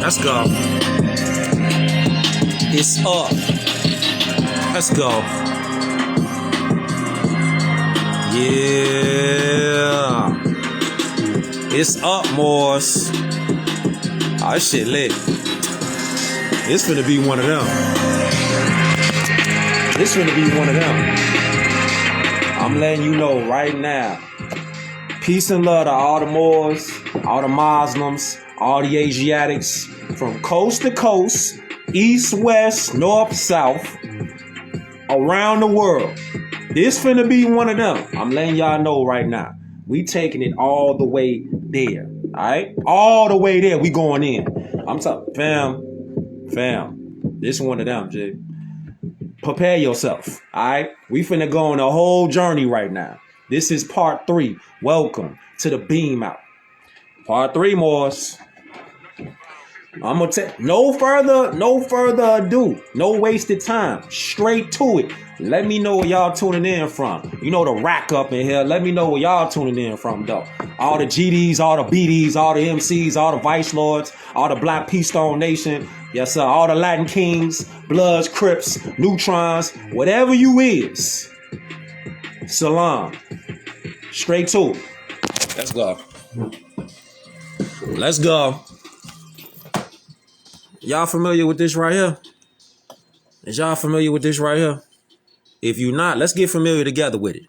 Let's go. It's up. Let's go. Yeah. It's up, Morse. Oh, this shit lit. It's finna be one of them. This finna be one of them. I'm letting you know right now. Peace and love to all the Moors, all the Muslims, all the Asiatics, from coast to coast, east, west, north, south, around the world. This finna be one of them. I'm letting y'all know right now. We taking it all the way there. Alright? All the way there. We going in. I'm talking, fam. This one of them, J. Prepare yourself. Alright? We finna go on a whole journey right now. This is part 3. Welcome to the beam out. Part 3, Morse. I'm gonna take no further ado. No wasted time. Straight to it. Let me know where y'all tuning in from. You know the rack up in here. Let me know where y'all tuning in from, though. All the GDs, all the BDs, all the MCs, all the Vice Lords, all the Black P Stone Nation. Yes, sir. All the Latin Kings, Bloods, Crips, Neutrons, whatever you is. Salam. Straight to it. Let's go. Let's go. Y'all familiar with this right here? Is y'all familiar with this right here? If you're not, let's get familiar together with it.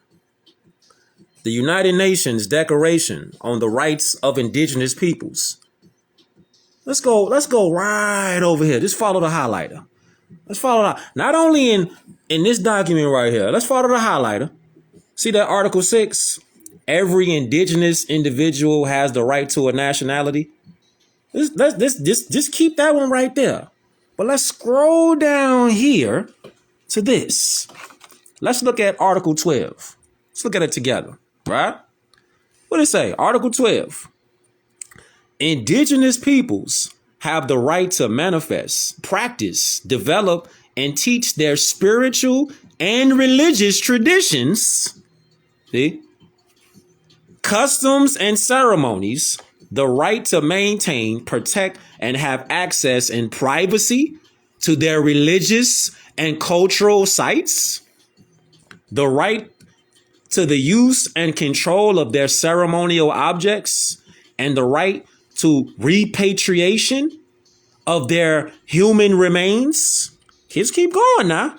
The United Nations Declaration on the Rights of Indigenous Peoples. Let's go right over here. Just follow the highlighter. Let's follow that. Not only in this document right here, let's follow the highlighter. See that Article 6? Every indigenous individual has the right to a nationality. Just keep that one right there. But let's scroll down here to this. Let's look at Article 12. Let's look at it together, right? What does it say? Article 12. Indigenous peoples have the right to manifest, practice, develop, and teach their spiritual and religious traditions, see, customs and ceremonies, the right to maintain, protect, and have access in privacy to their religious and cultural sites, the right to the use and control of their ceremonial objects, and the right to repatriation of their human remains. Kids keep going now.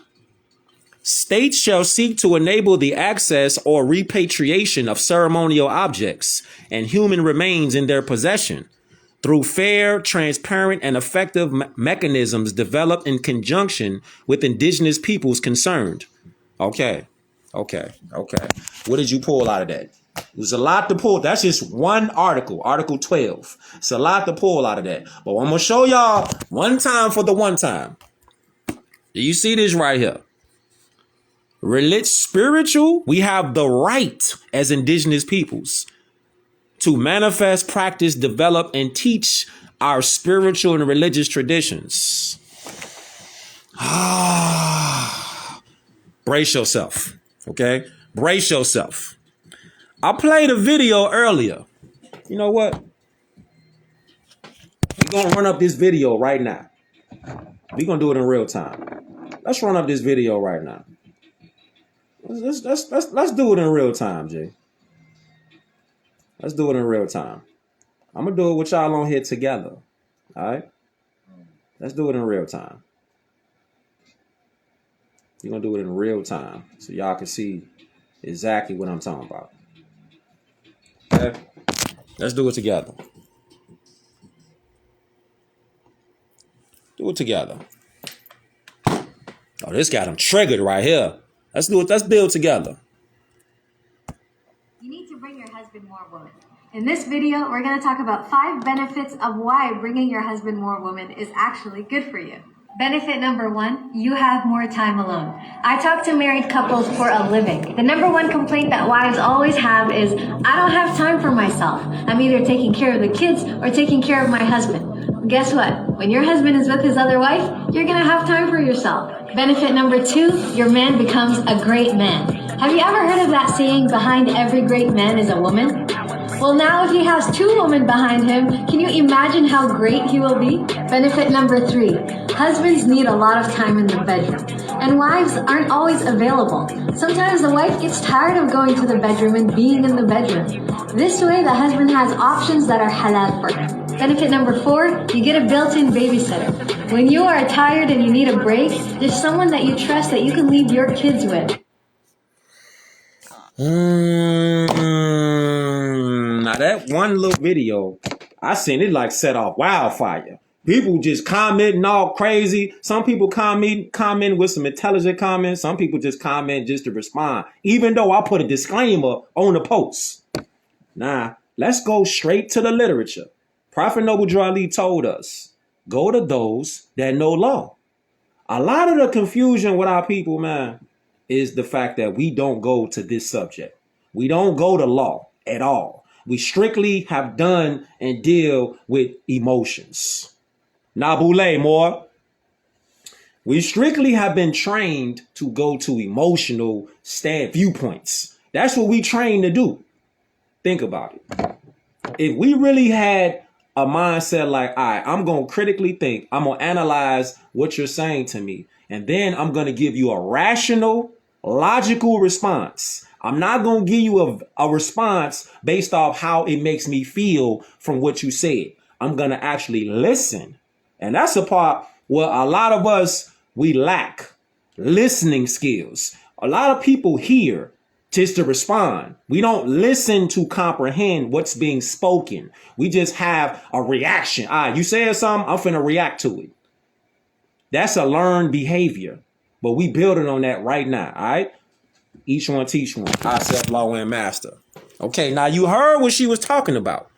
States shall seek to enable the access or repatriation of ceremonial objects and human remains in their possession through fair, transparent, and effective mechanisms developed in conjunction with indigenous peoples concerned. Okay. What did you pull out of that? There's a lot to pull. That's just one article, Article 12. It's a lot to pull out of that. But I'm going to show y'all one time for the one time. Do you see this right here? Spiritual, we have the right as indigenous peoples to manifest, practice, develop, and teach our spiritual and religious traditions. Brace yourself, okay? Brace yourself. I played a video earlier. You know what? We're going to run up this video right now. We're going to do it in real time. Let's run up this video right now. Let's do it in real time, Jay. Let's do it in real time. I'm going to do it with y'all on here together. All right? Let's do it in real time. We're going to do it in real time so y'all can see exactly what I'm talking about. Okay? Let's do it together. Do it together. Oh, this got them triggered right here. Let's do it. Let's build together. You need to bring your husband more women. In this video, we're going to talk about 5 benefits of why bringing your husband more women is actually good for you. Benefit number 1, you have more time alone. I talk to married couples for a living. The number 1 complaint that wives always have is, I don't have time for myself. I'm either taking care of the kids or taking care of my husband. Well, guess what? When your husband is with his other wife, you're going to have time for yourself. Benefit number 2, your man becomes a great man. Have you ever heard of that saying, behind every great man is a woman? Well, now if he has 2 women behind him, can you imagine how great he will be? Benefit number 3, husbands need a lot of time in the bedroom, and wives aren't always available. Sometimes the wife gets tired of going to the bedroom and being in the bedroom. This way, the husband has options that are halal for him. Benefit number 4, you get a built-in babysitter. When you are tired and you need a break, there's someone that you trust that you can leave your kids with. Now that one little video, I seen it like set off wildfire. People just commenting all crazy. Some people comment with some intelligent comments. Some people just comment just to respond, even though I put a disclaimer on the post. Now, let's go straight to the literature. Prophet Noble Drew Ali told us, go to those that know law. A lot of the confusion with our people, man, is the fact that we don't go to this subject. We don't go to law at all. We strictly have done and deal with emotions. Nabule more. We strictly have been trained to go to emotional viewpoints. That's what we trained to do. Think about it. If we really had a mindset like, all right, I'm going to critically think, I'm going to analyze what you're saying to me, and then I'm going to give you a rational, logical response. I'm not going to give you a response based off how it makes me feel from what you said. I'm going to actually listen. And that's the part where a lot of us, we lack listening skills. A lot of people hear just to respond. We don't listen to comprehend what's being spoken. We just have a reaction. You said something, I'm finna react to it. That's a learned behavior. But we building on that right now, all right? Each one teach one. I self law and master. Okay, now you heard what she was talking about.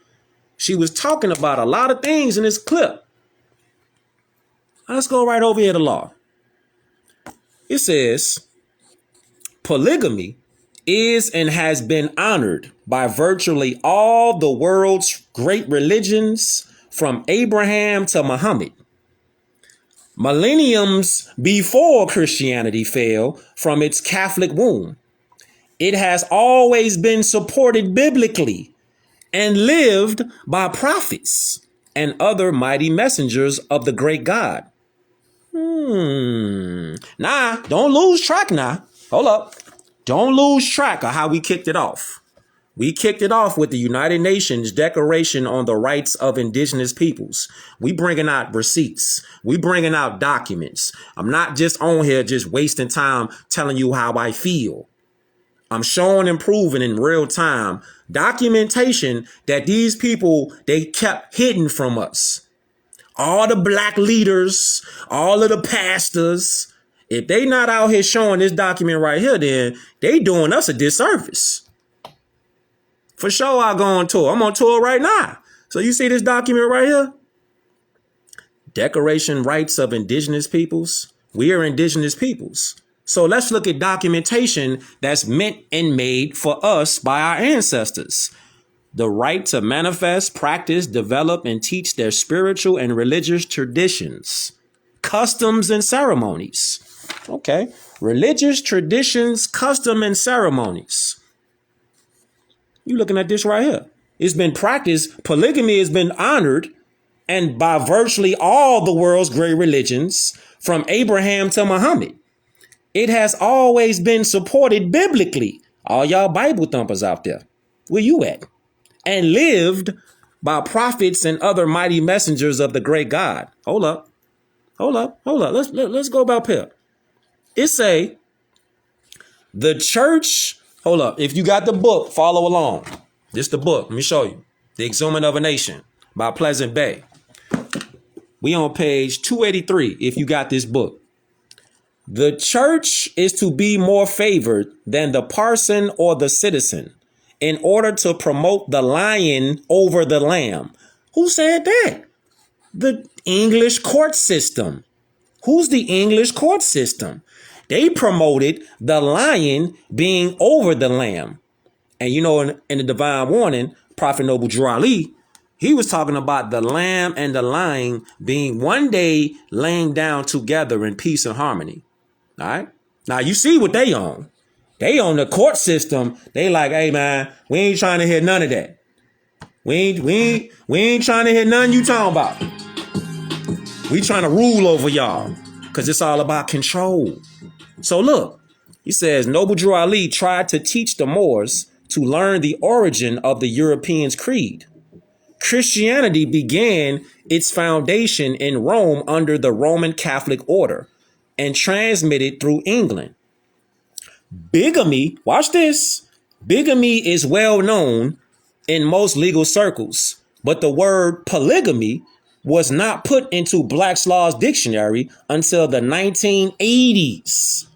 She was talking about a lot of things in this clip. Let's go right over here to law. It says, polygamy is and has been honored by virtually all the world's great religions from Abraham to Muhammad. Millenniums before Christianity fell from its Catholic womb, it has always been supported biblically and lived by prophets and other mighty messengers of the great God. Nah, don't lose track now. Hold up. Don't lose track of how we kicked it off. We kicked it off with the United Nations Declaration on the Rights of Indigenous Peoples. We bringing out receipts. We bringing out documents. I'm not just on here just wasting time telling you how I feel. I'm showing and proving in real time documentation that these people, they kept hidden from us. All the black leaders, all of the pastors, if they not out here showing this document right here, then they doing us a disservice. For sure, I'll go on tour. I'm on tour right now. So you see this document right here? Declaration Rights of Indigenous Peoples. We are indigenous peoples. So let's look at documentation that's meant and made for us by our ancestors. The right to manifest, practice, develop, and teach their spiritual and religious traditions, customs, and ceremonies. Okay. Religious traditions, custom, and ceremonies. You looking at this right here. It's been practiced. Polygamy has been honored, and by virtually all the world's great religions, from Abraham to Muhammad. It has always been supported biblically. All y'all Bible thumpers out there, where you at? And lived by prophets and other mighty messengers of the great God. Hold up. Let's go about here. It say the church. Hold up. If you got the book, follow along. This the book. Let me show you. The Exhuming of a Nation by Pleasant Bay. We on page 283 if you got this book. The church is to be more favored than the parson or the citizen in order to promote the lion over the lamb. Who said that? The English court system. Who's the English court system? They promoted the lion being over the lamb. And you know, in the Divine Warning, Prophet Noble Drew Ali, he was talking about the lamb and the lion being one day laying down together in peace and harmony. All right. Now you see what they on. They on the court system. They like, hey man, we ain't trying to hear none of that. We ain't trying to hear nothing you talking about. We trying to rule over y'all because it's all about control. So look, he says Noble Drew Ali tried to teach the Moors to learn the origin of the Europeans' creed. Christianity began its foundation in Rome under the Roman Catholic order and transmitted through England. Bigamy, watch this. Bigamy is well known in most legal circles, but the word polygamy was not put into Black's Law's dictionary until the 1980s.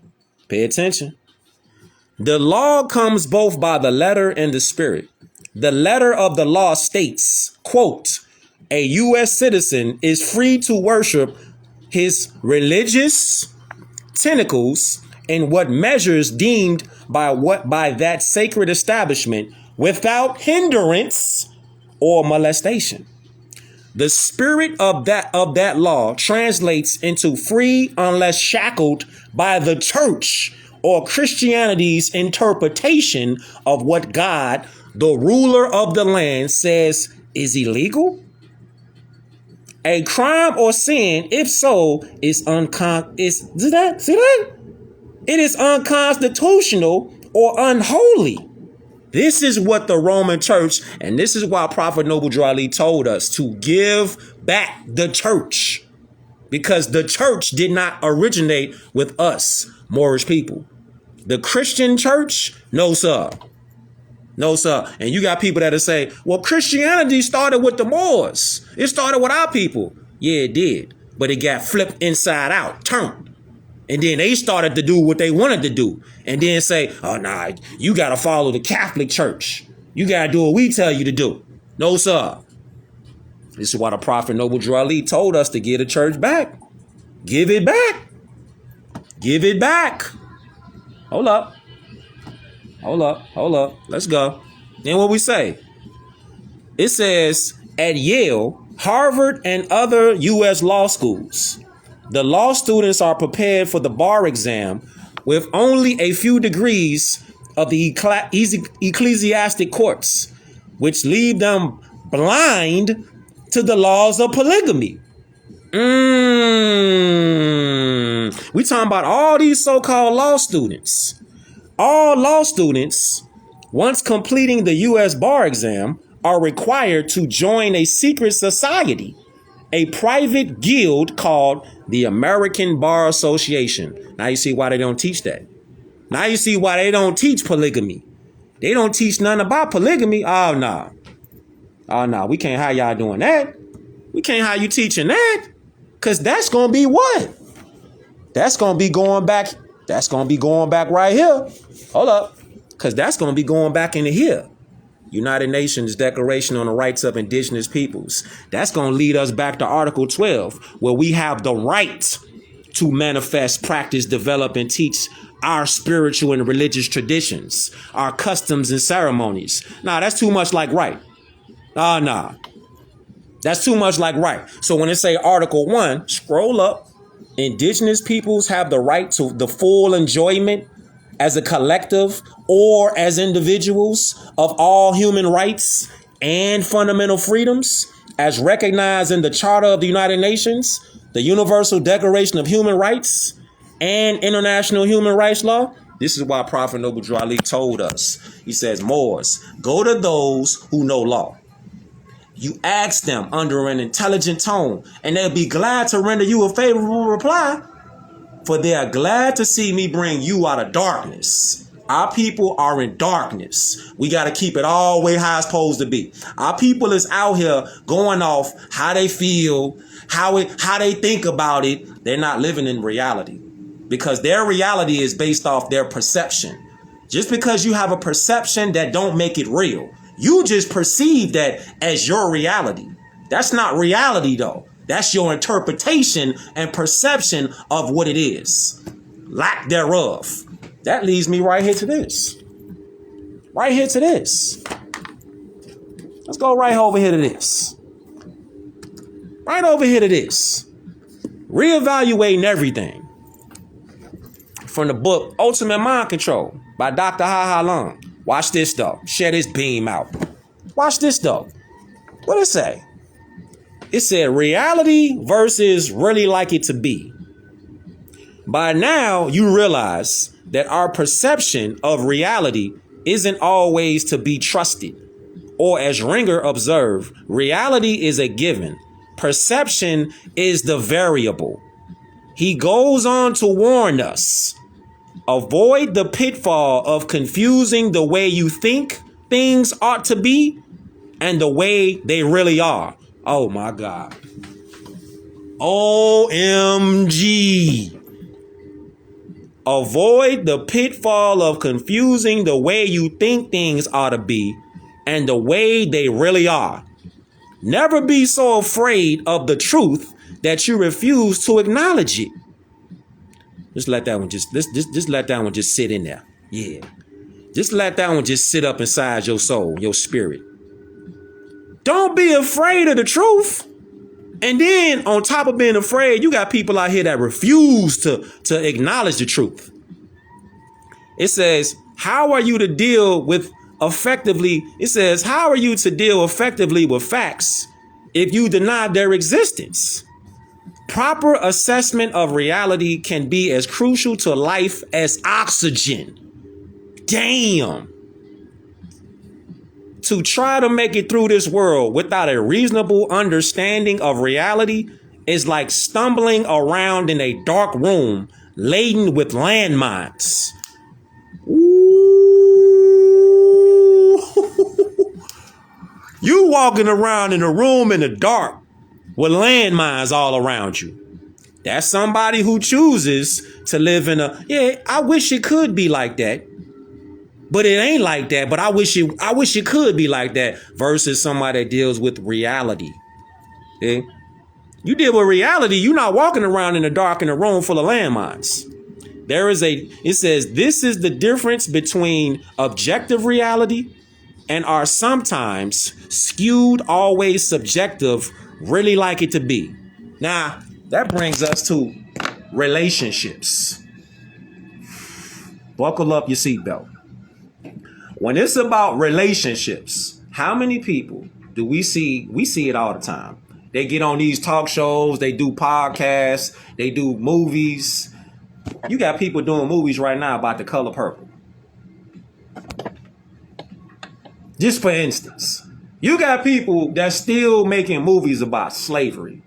Pay attention. The law comes both by the letter and the spirit. The letter of the law states, quote, a U.S. citizen is free to worship his religious tentacles in what measures deemed by that sacred establishment without hindrance or molestation. The spirit of that law translates into free unless shackled by the church or Christianity's interpretation of what God, the ruler of the land, says is illegal. A crime or sin, if so, is It is unconstitutional or unholy. This is what the Roman church, and this is why Prophet Noble Drew Ali told us to give back the church, because the church did not originate with us, Moorish people. The Christian church, no sir. No sir. And you got people that'll say, well, Christianity started with the Moors. It started with our people. Yeah, it did. But it got flipped inside out, turned. And then they started to do what they wanted to do. And then say, oh, nah, you got to follow the Catholic Church. You got to do what we tell you to do. No, sir. This is why the Prophet Noble Drew Ali told us to give the church back. Give it back. Give it back. Hold up. Hold up. Hold up. Let's go. Then what we say? It says at Yale, Harvard, and other U.S. law schools, the law students are prepared for the bar exam with only a few degrees of the ecclesiastic courts, which leave them blind to the laws of polygamy. We talking about all these so-called law students. All law students, once completing the U.S. bar exam, are required to join a secret society, a private guild called the American Bar Association. Now you see why they don't teach that. Now you see why they don't teach polygamy. They don't teach nothing about polygamy. Oh, no. Oh, no. We can't have y'all doing that. We can't have you teaching that. Because that's going to be what? That's going to be going back. That's going to be going back right here. Hold up. Because that's going to be going back into here. United Nations Declaration on the Rights of Indigenous Peoples. That's going to lead us back to Article 12, where we have the right to manifest, practice, develop, and teach our spiritual and religious traditions, our customs and ceremonies. Nah, that's too much like right. Nah. That's too much like right. So when it say Article 1, scroll up. Indigenous peoples have the right to the full enjoyment as a collective or as individuals of all human rights and fundamental freedoms as recognized in the Charter of the United Nations, the Universal Declaration of Human Rights, and international human rights law. This is why Prophet Noble Drew Ali told us. He says, Moors, go to those who know law. You ask them under an intelligent tone, and they'll be glad to render you a favorable reply. For they are glad to see me bring you out of darkness. Our people are in darkness. We got to keep it all the way how it's supposed to be. Our people is out here going off how they feel, how they think about it. They're not living in reality because their reality is based off their perception. Just because you have a perception that don't make it real, you just perceive that as your reality. That's not reality though. That's your interpretation and perception of what it is. Lack thereof. That leads me right here to this. Right here to this. Let's go right over here to this. Right over here to this. Reevaluating everything. From the book Ultimate Mind Control by Dr. Ha Ha Lung. Watch this though. Share this beam out. Watch this though. What did it say? It said reality versus really like it to be. By now, you realize that our perception of reality isn't always to be trusted. Or as Ringer observed, reality is a given. Perception is the variable. He goes on to warn us, avoid the pitfall of confusing the way you think things ought to be and the way they really are. Oh my God. OMG. Avoid the pitfall of confusing the way you think things ought to be and the way they really are. Never be so afraid of the truth that you refuse to acknowledge it. Just let that one just let that one just sit in there. Yeah. Just let that one just sit up inside your soul, your spirit. Don't be afraid of the truth. And then on top of being afraid, you got people out here that refuse to acknowledge the truth. It says, how are you to deal with effectively? It says, how are you to deal effectively with facts if you deny their existence? Proper assessment of reality can be as crucial to life as oxygen. Damn. To try to make it through this world without a reasonable understanding of reality is like stumbling around in a dark room laden with landmines. Ooh. You walking around in a room in the dark with landmines all around you. That's somebody who chooses to live in I wish it could be like that. But it ain't like that. But I wish it could be like that versus somebody that deals with reality. Okay? You deal with reality, you're not walking around in the dark in a room full of landmines. It says this is the difference between objective reality and our sometimes skewed, always subjective, really like it to be. Now, that brings us to relationships. Buckle up your seatbelt. When it's about relationships, how many people do we see? We see it all the time. They get on these talk shows, they do podcasts, they do movies. You got people doing movies right now about the color purple. Just for instance, you got people that's still making movies about slavery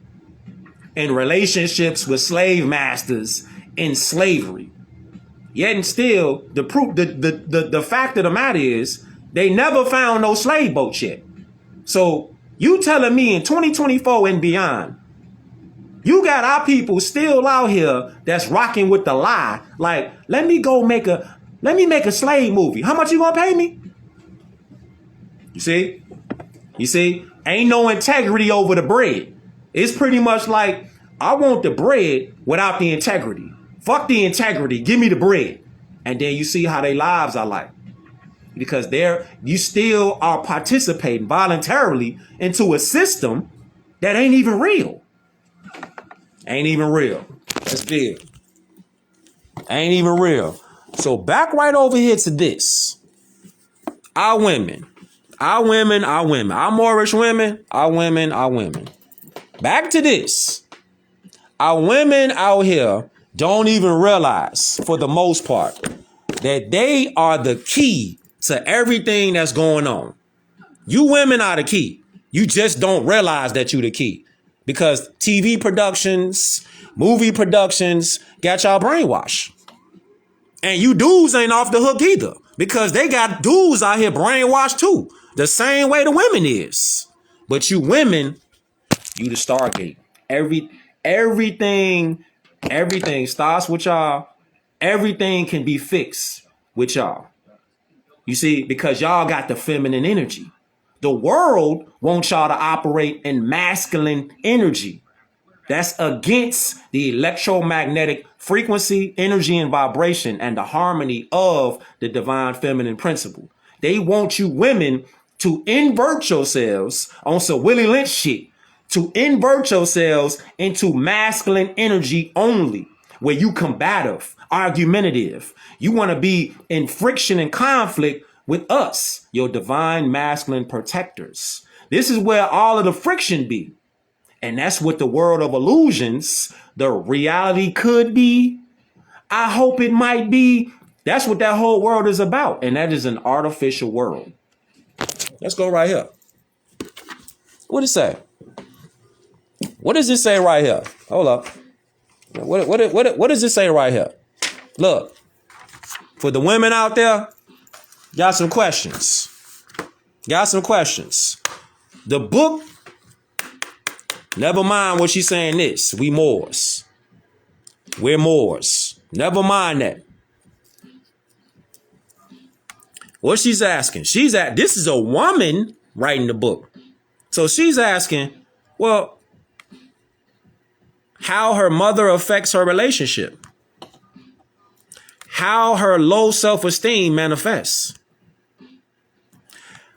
and relationships with slave masters in slavery. Yet and still, the fact of the matter is they never found no slave boats yet. So you telling me in 2024 and beyond, you got our people still out here that's rocking with the lie. Like, let me make a slave movie. How much you gonna pay me? You see, ain't no integrity over the bread. It's pretty much like, I want the bread without the integrity. Fuck the integrity. Give me the bread. And then you see how their lives are like. Because you still are participating voluntarily into a system that ain't even real. Ain't even real. That's big. Ain't even real. So back right over here to this. Our women. Our Moorish women. Our women. Back to this. Our women out here don't even realize, for the most part, that they are the key to everything that's going on. You women are the key. You just don't realize that you're the key. Because TV productions, movie productions got y'all brainwashed. And you dudes ain't off the hook either. Because they got dudes out here brainwashed too. The same way the women is. But you women, you the Stargate. Everything starts with y'all. Everything can be fixed with y'all. You see, because y'all got the feminine energy. The world wants y'all to operate in masculine energy. That's against the electromagnetic frequency, energy, and vibration and the harmony of the divine feminine principle. They want you women to invert yourselves on some Willie Lynch shit, to invert yourselves into masculine energy only, where you combative, argumentative. You want to be in friction and conflict with us, your divine masculine protectors. This is where all of the friction be. And that's what the world of illusions, the reality could be. I hope it might be. That's what that whole world is about. And that is an artificial world. Let's go right here. What does it say? What does it say right here? Hold up. What does it say right here? Look, for the women out there, got some questions. The book, never mind what she's saying this. We Moors. We're Moors. Never mind that. What she's asking, this is a woman writing the book. So she's asking, well, how her mother affects her relationship. How her low self-esteem manifests.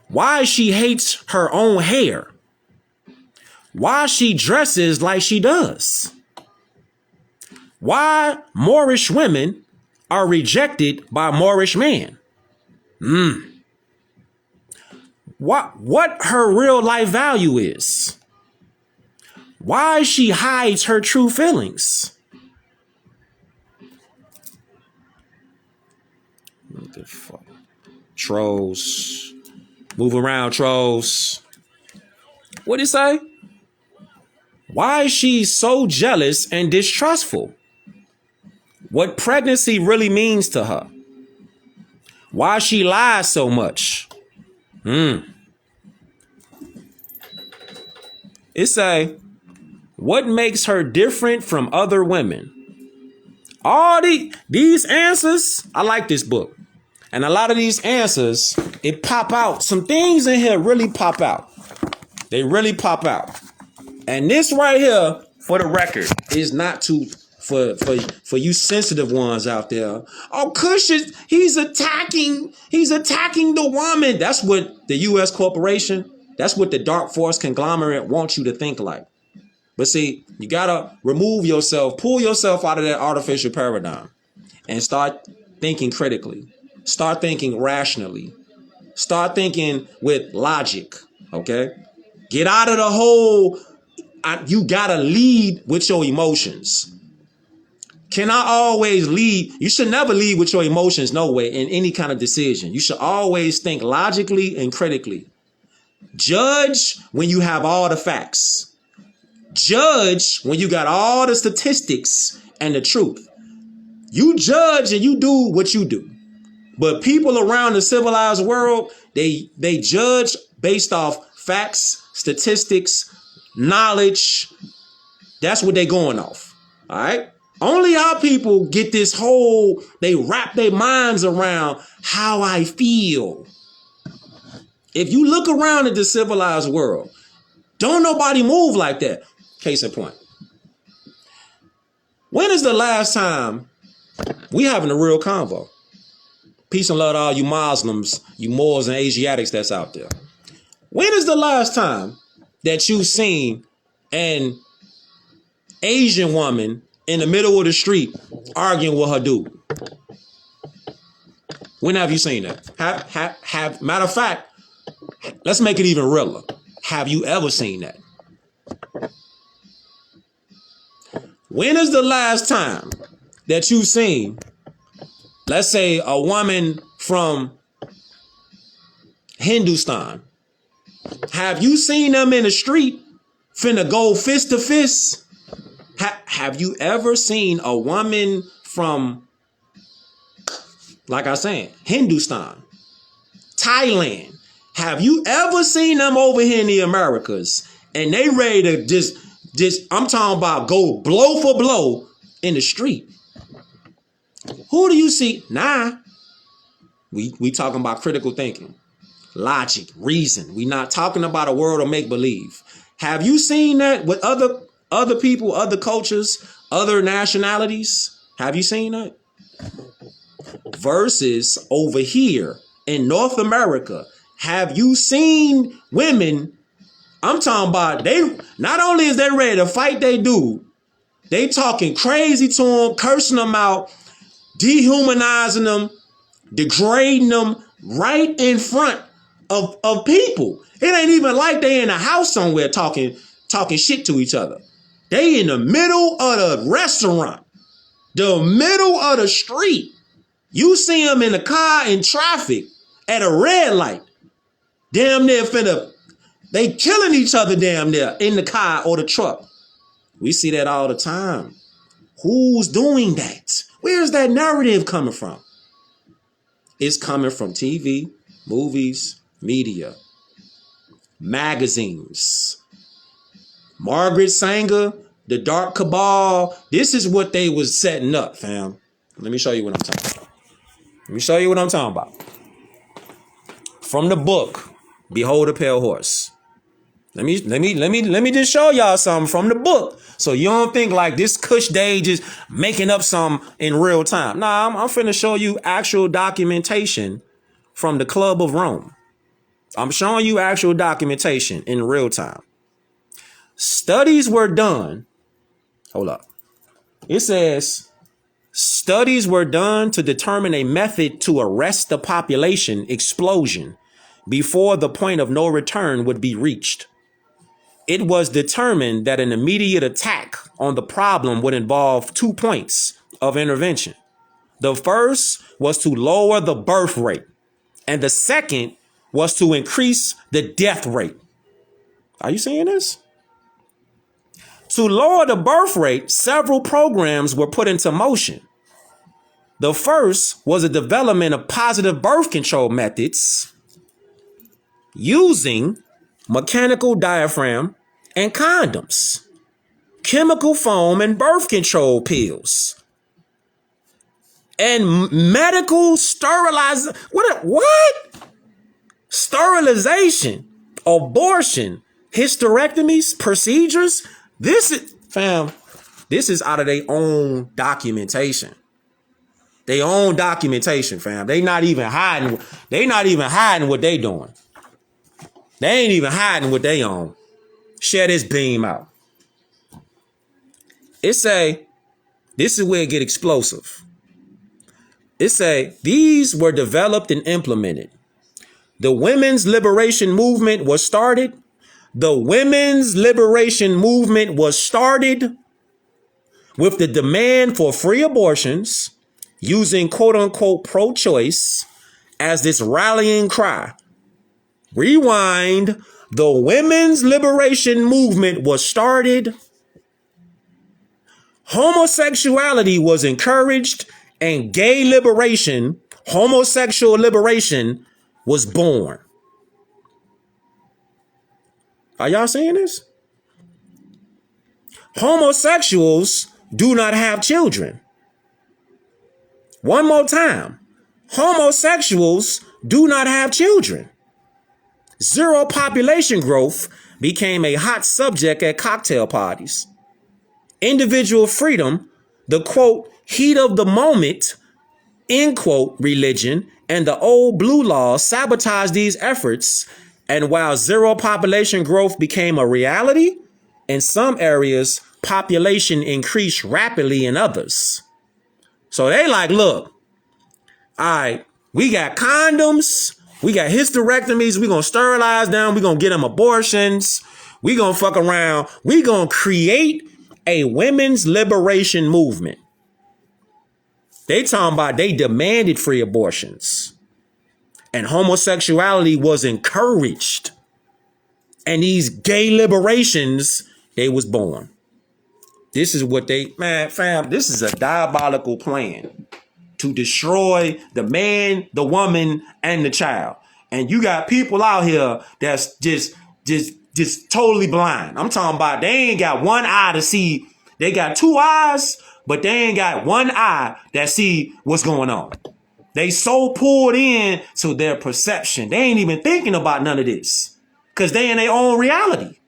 Why she hates her own hair. Why she dresses like she does. Why Moorish women are rejected by Moorish men. What her real life value is. Why she hides her true feelings. What the fuck? Trolls. Move around, trolls. What'd he say? Why is she so jealous and distrustful? What pregnancy really means to her. Why she lies so much. It say, what makes her different from other women? All these answers, I like this book. And a lot of these answers, it pop out. Some things in here really pop out. They really pop out. And this right here, for the record, is not too for you sensitive ones out there. Oh, Cush he's attacking the woman. That's what the U.S. corporation, that's what the dark force conglomerate wants you to think like. But see, you gotta remove yourself, pull yourself out of that artificial paradigm and start thinking critically. Start thinking rationally. Start thinking with logic. Okay? Get out of the whole, you gotta lead with your emotions. Cannot always lead. You should never lead with your emotions, no way, in any kind of decision. You should always think logically and critically. Judge when you have all the facts. Judge when you got all the statistics and the truth. You judge and you do what you do. But people around the civilized world, they judge based off facts, statistics, knowledge. That's what they're going off. All right. Only our people get this whole, they wrap their minds around how I feel. If you look around at the civilized world, don't nobody move like that. Case in point. When is the last time we having a real convo? Peace and love to all you Muslims, you Moors and Asiatics that's out there. When is the last time that you've seen an Asian woman in the middle of the street arguing with her dude? When have you seen that? Have matter of fact, let's make it even realer. Have you ever seen that? When is the last time that you've seen, let's say, a woman from Hindustan? Have you seen them in the street finna go fist to fist? Have you ever seen a woman from, like I said, Hindustan, Thailand? Have you ever seen them over here in the Americas and they ready to just I'm talking about go blow for blow in the street? Who do you see? Nah. We talking about critical thinking, logic, reason. We not talking about a world of make-believe. Have you seen that with other people, other cultures, other nationalities? Have you seen that? Versus over here in North America, have you seen women? I'm talking about, they not only is they ready to fight they dude, they talking crazy to them, cursing them out, dehumanizing them, degrading them right in front of people. It ain't even like they in a house somewhere talking shit to each other. They in the middle of the restaurant, the middle of the street. You see them in the car in traffic at a red light. Damn near they killing each other damn near in the car or the truck. We see that all the time. Who's doing that? Where's that narrative coming from? It's coming from TV, movies, media, magazines. Margaret Sanger, the Dark Cabal. This is what they was setting up, fam. Let me show you what I'm talking about. From the book, Behold a Pale Horse. Let me just show y'all something from the book. So you don't think like this CushDey just making up some in real time. Nah, I'm finna show you actual documentation from the Club of Rome. I'm showing you actual documentation in real time. Studies were done. Hold up. It says studies were done to determine a method to arrest the population explosion before the point of no return would be reached. It was determined that an immediate attack on the problem would involve 2 points of intervention. The first was to lower the birth rate, and the second was to increase the death rate. Are you seeing this? To lower the birth rate, several programs were put into motion. The first was the development of positive birth control methods using mechanical diaphragm and condoms, chemical foam and birth control pills, and medical sterilization. What? Sterilization, abortion, hysterectomies, procedures. This is out of their own documentation. Their own documentation, fam. They not even hiding what they doing. They ain't even hiding what they own. Share this beam out. It say, this is where it get explosive. It say, these were developed and implemented. The women's liberation movement was started. The women's liberation movement was started with the demand for free abortions, using quote unquote pro-choice as this rallying cry. Rewind. The women's liberation movement was started. Homosexuality was encouraged, and gay liberation, homosexual liberation, was born. Are y'all seeing this? Homosexuals do not have children. One more time. Homosexuals do not have children. Zero population growth became a hot subject at cocktail parties. Individual freedom, the quote, heat of the moment, end quote, religion, and the old blue laws sabotaged these efforts. And while zero population growth became a reality, in some areas, population increased rapidly in others. So they like, look, all right, we got condoms, we got hysterectomies, we gonna sterilize them, we gonna get them abortions, we gonna fuck around, we gonna create a women's liberation movement. They talking about they demanded free abortions. And homosexuality was encouraged. And these gay liberations, they was born. This is what this is a diabolical plan to destroy the man, the woman, and the child. And you got people out here that's just totally blind. I'm talking about they ain't got one eye to see. They got two eyes, but they ain't got one eye that see what's going on. They so pulled in to their perception. They ain't even thinking about none of this because they in their own reality.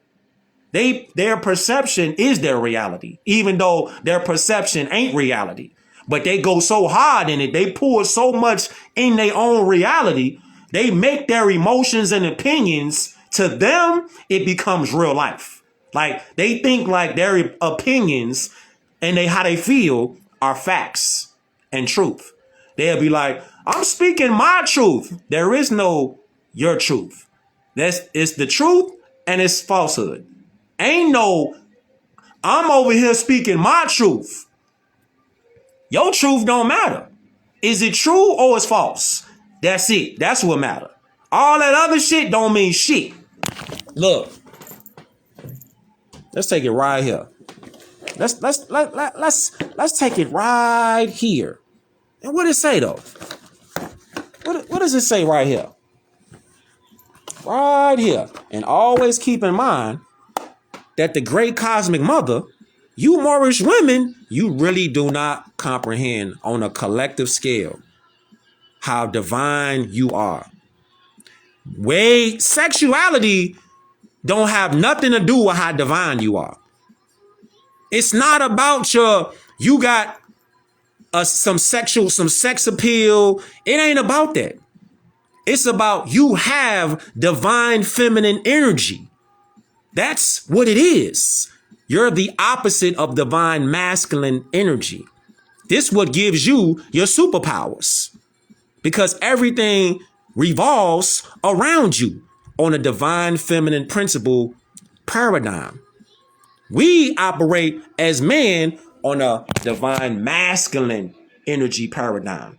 Their perception is their reality, even though their perception ain't reality. But they go so hard in it. They pull so much in their own reality. They make their emotions and opinions, to them, it becomes real life. Like they think like their opinions and how they feel are facts and truth. They'll be like, I'm speaking my truth. There is no your truth. It's the truth and it's falsehood. Ain't no, I'm over here speaking my truth. Your truth don't matter. Is it true or it's false? That's it. That's what matters. All that other shit don't mean shit. Look. Let's take it right here. Let's take it right here. And what does it say though? What does it say right here? Right here. And always keep in mind that the great cosmic mother, you Moorish women, you really do not comprehend on a collective scale how divine you are. Sexuality don't have nothing to do with how divine you are. It's not about you got some sex appeal. It ain't about that. It's about you have divine feminine energy. That's what it is. You're the opposite of divine masculine energy. This what gives you your superpowers, because everything revolves around you on a divine feminine principle paradigm. We operate as men on a divine masculine energy paradigm.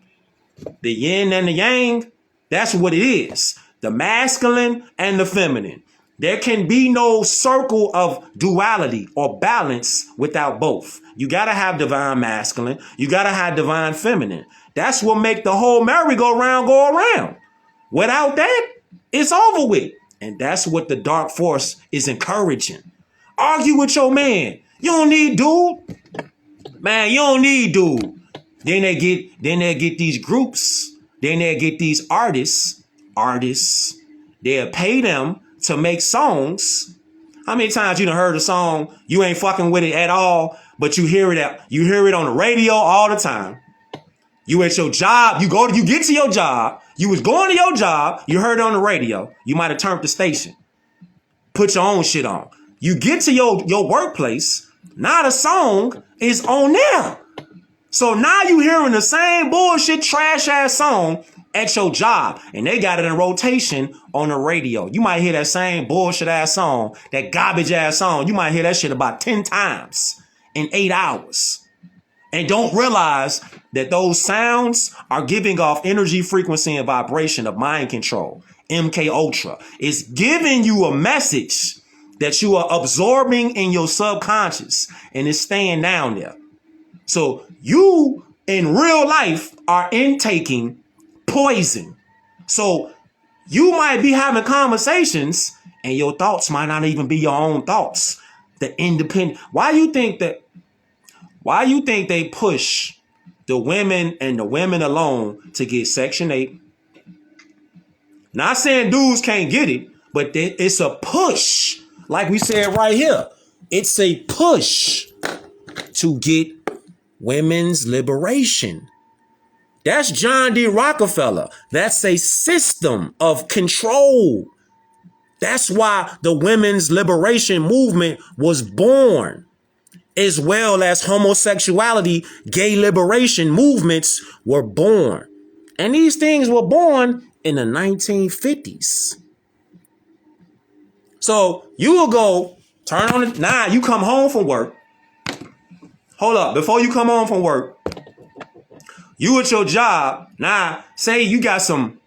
The yin and the yang, that's what it is. The masculine and the feminine. There can be no circle of duality or balance without both. You got to have divine masculine. You got to have divine feminine. That's what make the whole merry-go-round go around. Without that, it's over with. And that's what the dark force is encouraging. Argue with your man. You don't need dude. Man, you don't need dude. Then they get these groups. Then they get these artists. They'll pay them to make songs. How many times you done heard a song, you ain't fucking with it at all, but you hear it on the radio all the time. You at your job, you get to your job, you was going to your job, you heard it on the radio, you might have turned the station, put your own shit on. You get to your workplace, now the song is on there. So now you hearing the same bullshit trash ass song at your job, and they got it in rotation on the radio. You might hear that same bullshit ass song, that garbage ass song. You might hear that shit about 10 times in 8 hours. And don't realize that those sounds are giving off energy, frequency, and vibration of mind control. MK Ultra. It's giving you a message that you are absorbing in your subconscious, and it's staying down there. So you in real life are intaking poison. So you might be having conversations and your thoughts might not even be your own thoughts. The independent. Why you think they push the women and the women alone to get Section 8? Not saying dudes can't get it, but it's a push. Like we said right here, it's a push to get women's liberation. That's John D. Rockefeller. That's a system of control. That's why the women's liberation movement was born, as well as homosexuality, gay liberation movements were born. And these things were born in the 1950s. So you will go turn on it. Now you come home from work. Hold up. Before you come home from work, you at your job. Now say you got some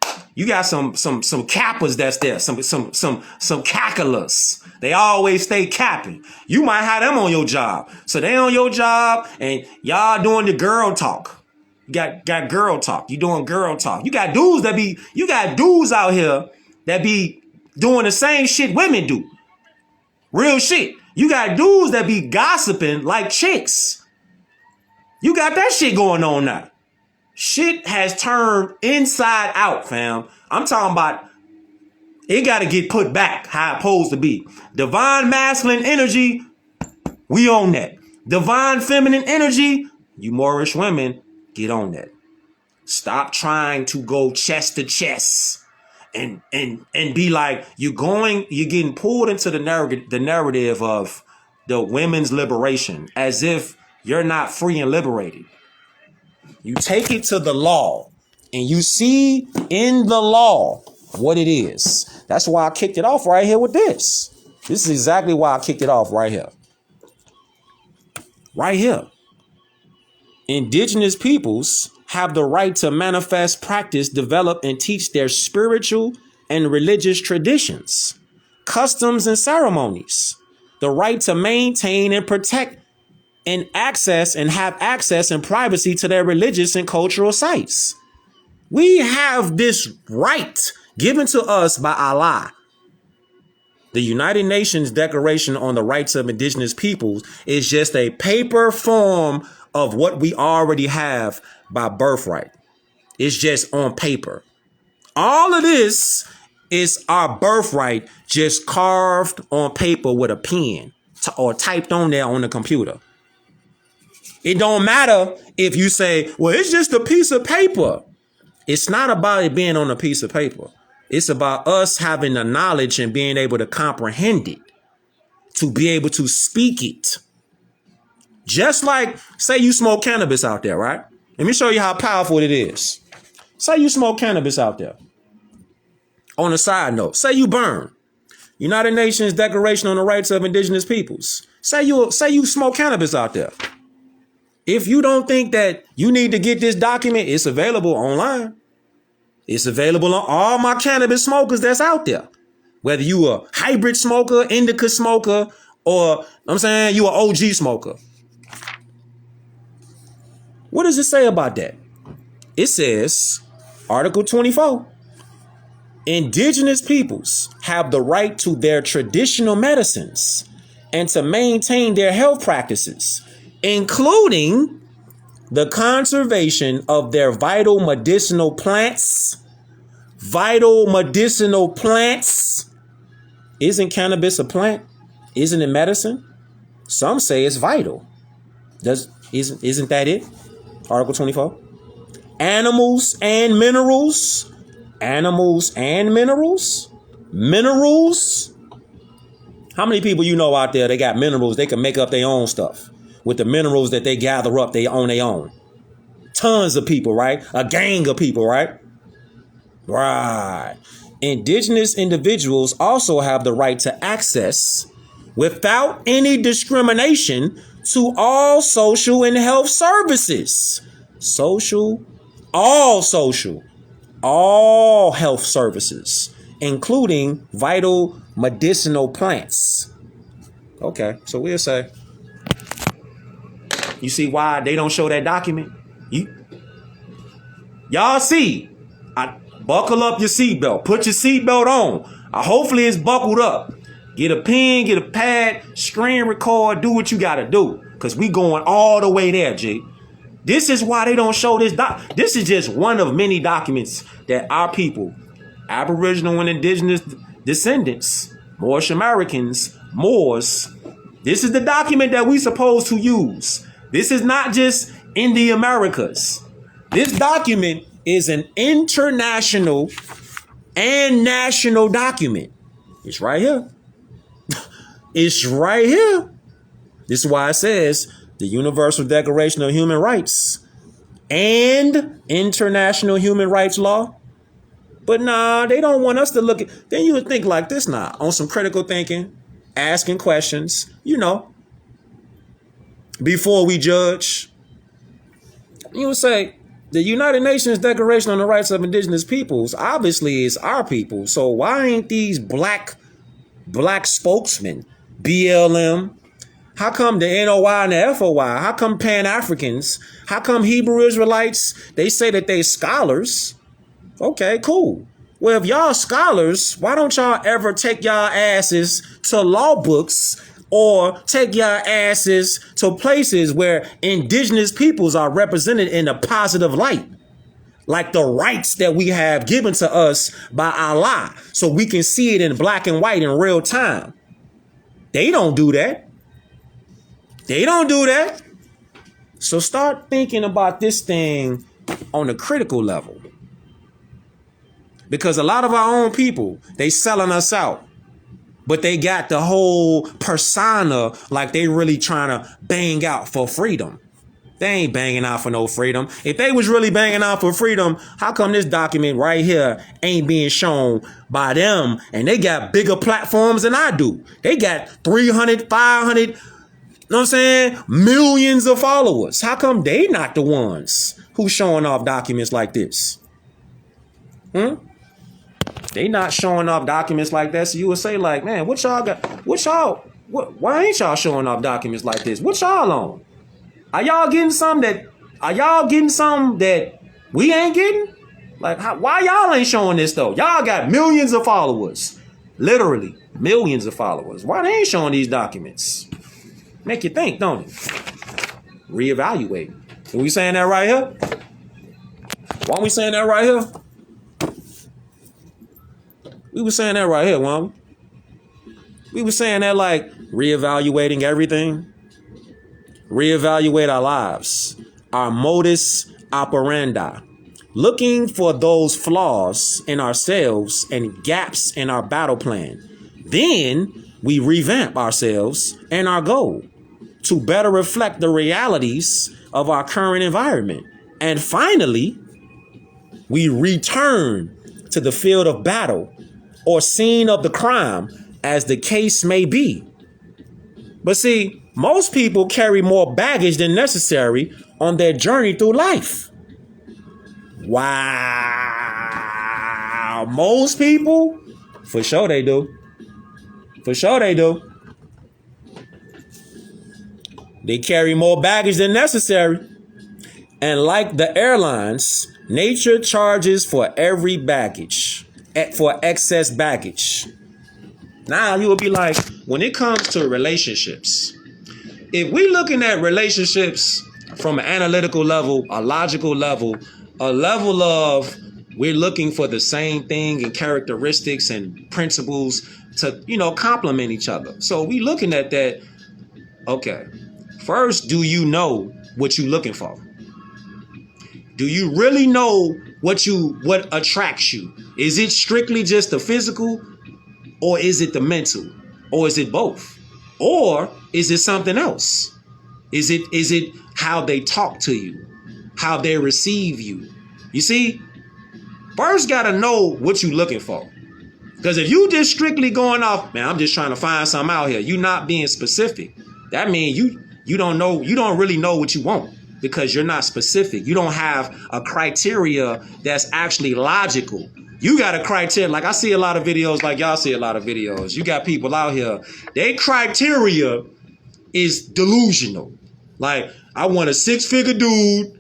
cappers that's there. Some cacklers. They always stay capping. You might have them on your job. So they on your job and y'all doing the girl talk. You got girl talk. You doing girl talk. You got dudes out here that be doing the same shit women do. Real shit. You got dudes that be gossiping like chicks. You got that shit going on now. Shit has turned inside out, fam. I'm talking about it got to get put back how it's supposed to be. Divine masculine energy, we own that. Divine feminine energy, you Moorish women, get on that. Stop trying to go chest to chest and be like you're getting pulled into the narrative of the women's liberation as if you're not free and liberated. You take it to the law and you see in the law what it is. That's why I kicked it off right here with this. This is exactly why I kicked it off right here. Right here. Indigenous peoples have the right to manifest, practice, develop, and teach their spiritual and religious traditions, customs, and ceremonies. The right to maintain and protect and have access and privacy to their religious and cultural sites. We have this right given to us by Allah. The United Nations Declaration on the Rights of Indigenous Peoples is just a paper form of what we already have by birthright. It's just on paper. All of this is our birthright just carved on paper with a pen or typed on there on the computer. It don't matter if you say, well, it's just a piece of paper. It's not about it being on a piece of paper. It's about us having the knowledge and being able to comprehend it, to be able to speak it. Just like, say you smoke cannabis out there, right? Let me show you how powerful it is. Say you smoke cannabis out there. On a side note, say you burn. United Nations Declaration on the Rights of Indigenous Peoples. Say you smoke cannabis out there. If you don't think that you need to get this document, it's available online. It's available on all my cannabis smokers that's out there. Whether you a hybrid smoker, indica smoker, or you an OG smoker. What does it say about that? It says, Article 24, Indigenous peoples have the right to their traditional medicines and to maintain their health practices, including the conservation of their vital medicinal plants. Vital medicinal plants. Isn't cannabis a plant? Isn't it medicine? Some say it's vital. Isn't that it? Article 24. Animals and minerals. Animals and minerals. Minerals. How many people you know out there, they got minerals, they can make up their own stuff with the minerals that they gather up they on their own? Tons of people, right? A gang of people, right? Right. Indigenous individuals also have the right to access, without any discrimination, to all social and health services. All health services, including vital medicinal plants. Okay, so we'll say, you see why they don't show that document? Y'all see, buckle up your seatbelt. Put your seatbelt on. Hopefully it's buckled up. Get a pen, get a pad, screen record, do what you got to do. Because we going all the way there, G. This is why they don't show this. This is just one of many documents that our people, Aboriginal and Indigenous descendants, Moorish Americans, Moors, this is the document that we supposed to use. This is not just in the Americas. This document is an international and national document. It's right here. It's right here. This is why it says the Universal Declaration of Human Rights and international human rights law. But nah, they don't want us to look at. Then you would think like this now, on some critical thinking, asking questions, before we judge. You would say, the United Nations Declaration on the Rights of Indigenous Peoples obviously is our people. So why ain't these black spokesmen, BLM? How come the NOI and the FOI? How come Pan-Africans? How come Hebrew Israelites? They say that they scholars. Okay, cool. Well, if y'all scholars, why don't y'all ever take y'all asses to law books or take y'all asses to places where indigenous peoples are represented in a positive light? Like the rights that we have given to us by Allah, so we can see it in black and white in real time. They don't do that. They don't do that. So start thinking about this thing on a critical level. Because a lot of our own people, they selling us out. But they got the whole persona like they really trying to bang out for freedom. They ain't banging out for no freedom. If they was really banging out for freedom, how come this document right here ain't being shown by them? And they got bigger platforms than I do. They got 300, 500, you know what I'm saying? Millions of followers. How come they not the ones who showing off documents like this? They not showing off documents like that. So you would say like, man, what y'all got? Why ain't y'all showing off documents like this? What y'all on? Are y'all getting some that we ain't getting? Like, why y'all ain't showing this though? Y'all got millions of followers. Literally millions of followers. Why they ain't showing these documents? Make you think, don't it? Reevaluate. Are we saying that right here? Why are we saying that right here? We were saying that right here, weren't we? We were saying that like reevaluating everything. Reevaluate our lives, our modus operandi, looking for those flaws in ourselves and gaps in our battle plan. Then we revamp ourselves and our goal to better reflect the realities of our current environment. And finally, we return to the field of battle or scene of the crime, as the case may be. But see, most people carry more baggage than necessary on their journey through life. Wow. Most people? For sure they do. For sure they do. They carry more baggage than necessary. And like the airlines, nature charges for every baggage, for excess baggage. Now you will be like, when it comes to relationships, if we looking at relationships from an analytical level, a logical level, a level of we're looking for the same thing and characteristics and principles to, complement each other. So we looking at that. Okay. First, do you know what you're looking for? Do you really know what attracts you? Is it strictly just the physical, or is it the mental, or is it both? Or is it something else? Is it how they talk to you, how they receive you? You see, first gotta know what you're looking for. Because if you just strictly going off, man, I'm just trying to find something out here, you not being specific. That means you don't really know what you want, because you're not specific. You don't have a criteria that's actually logical. You got a criteria. Like I see a lot of videos, like y'all see a lot of videos. You got people out here, their criteria is delusional. Like, I want a 6-figure dude.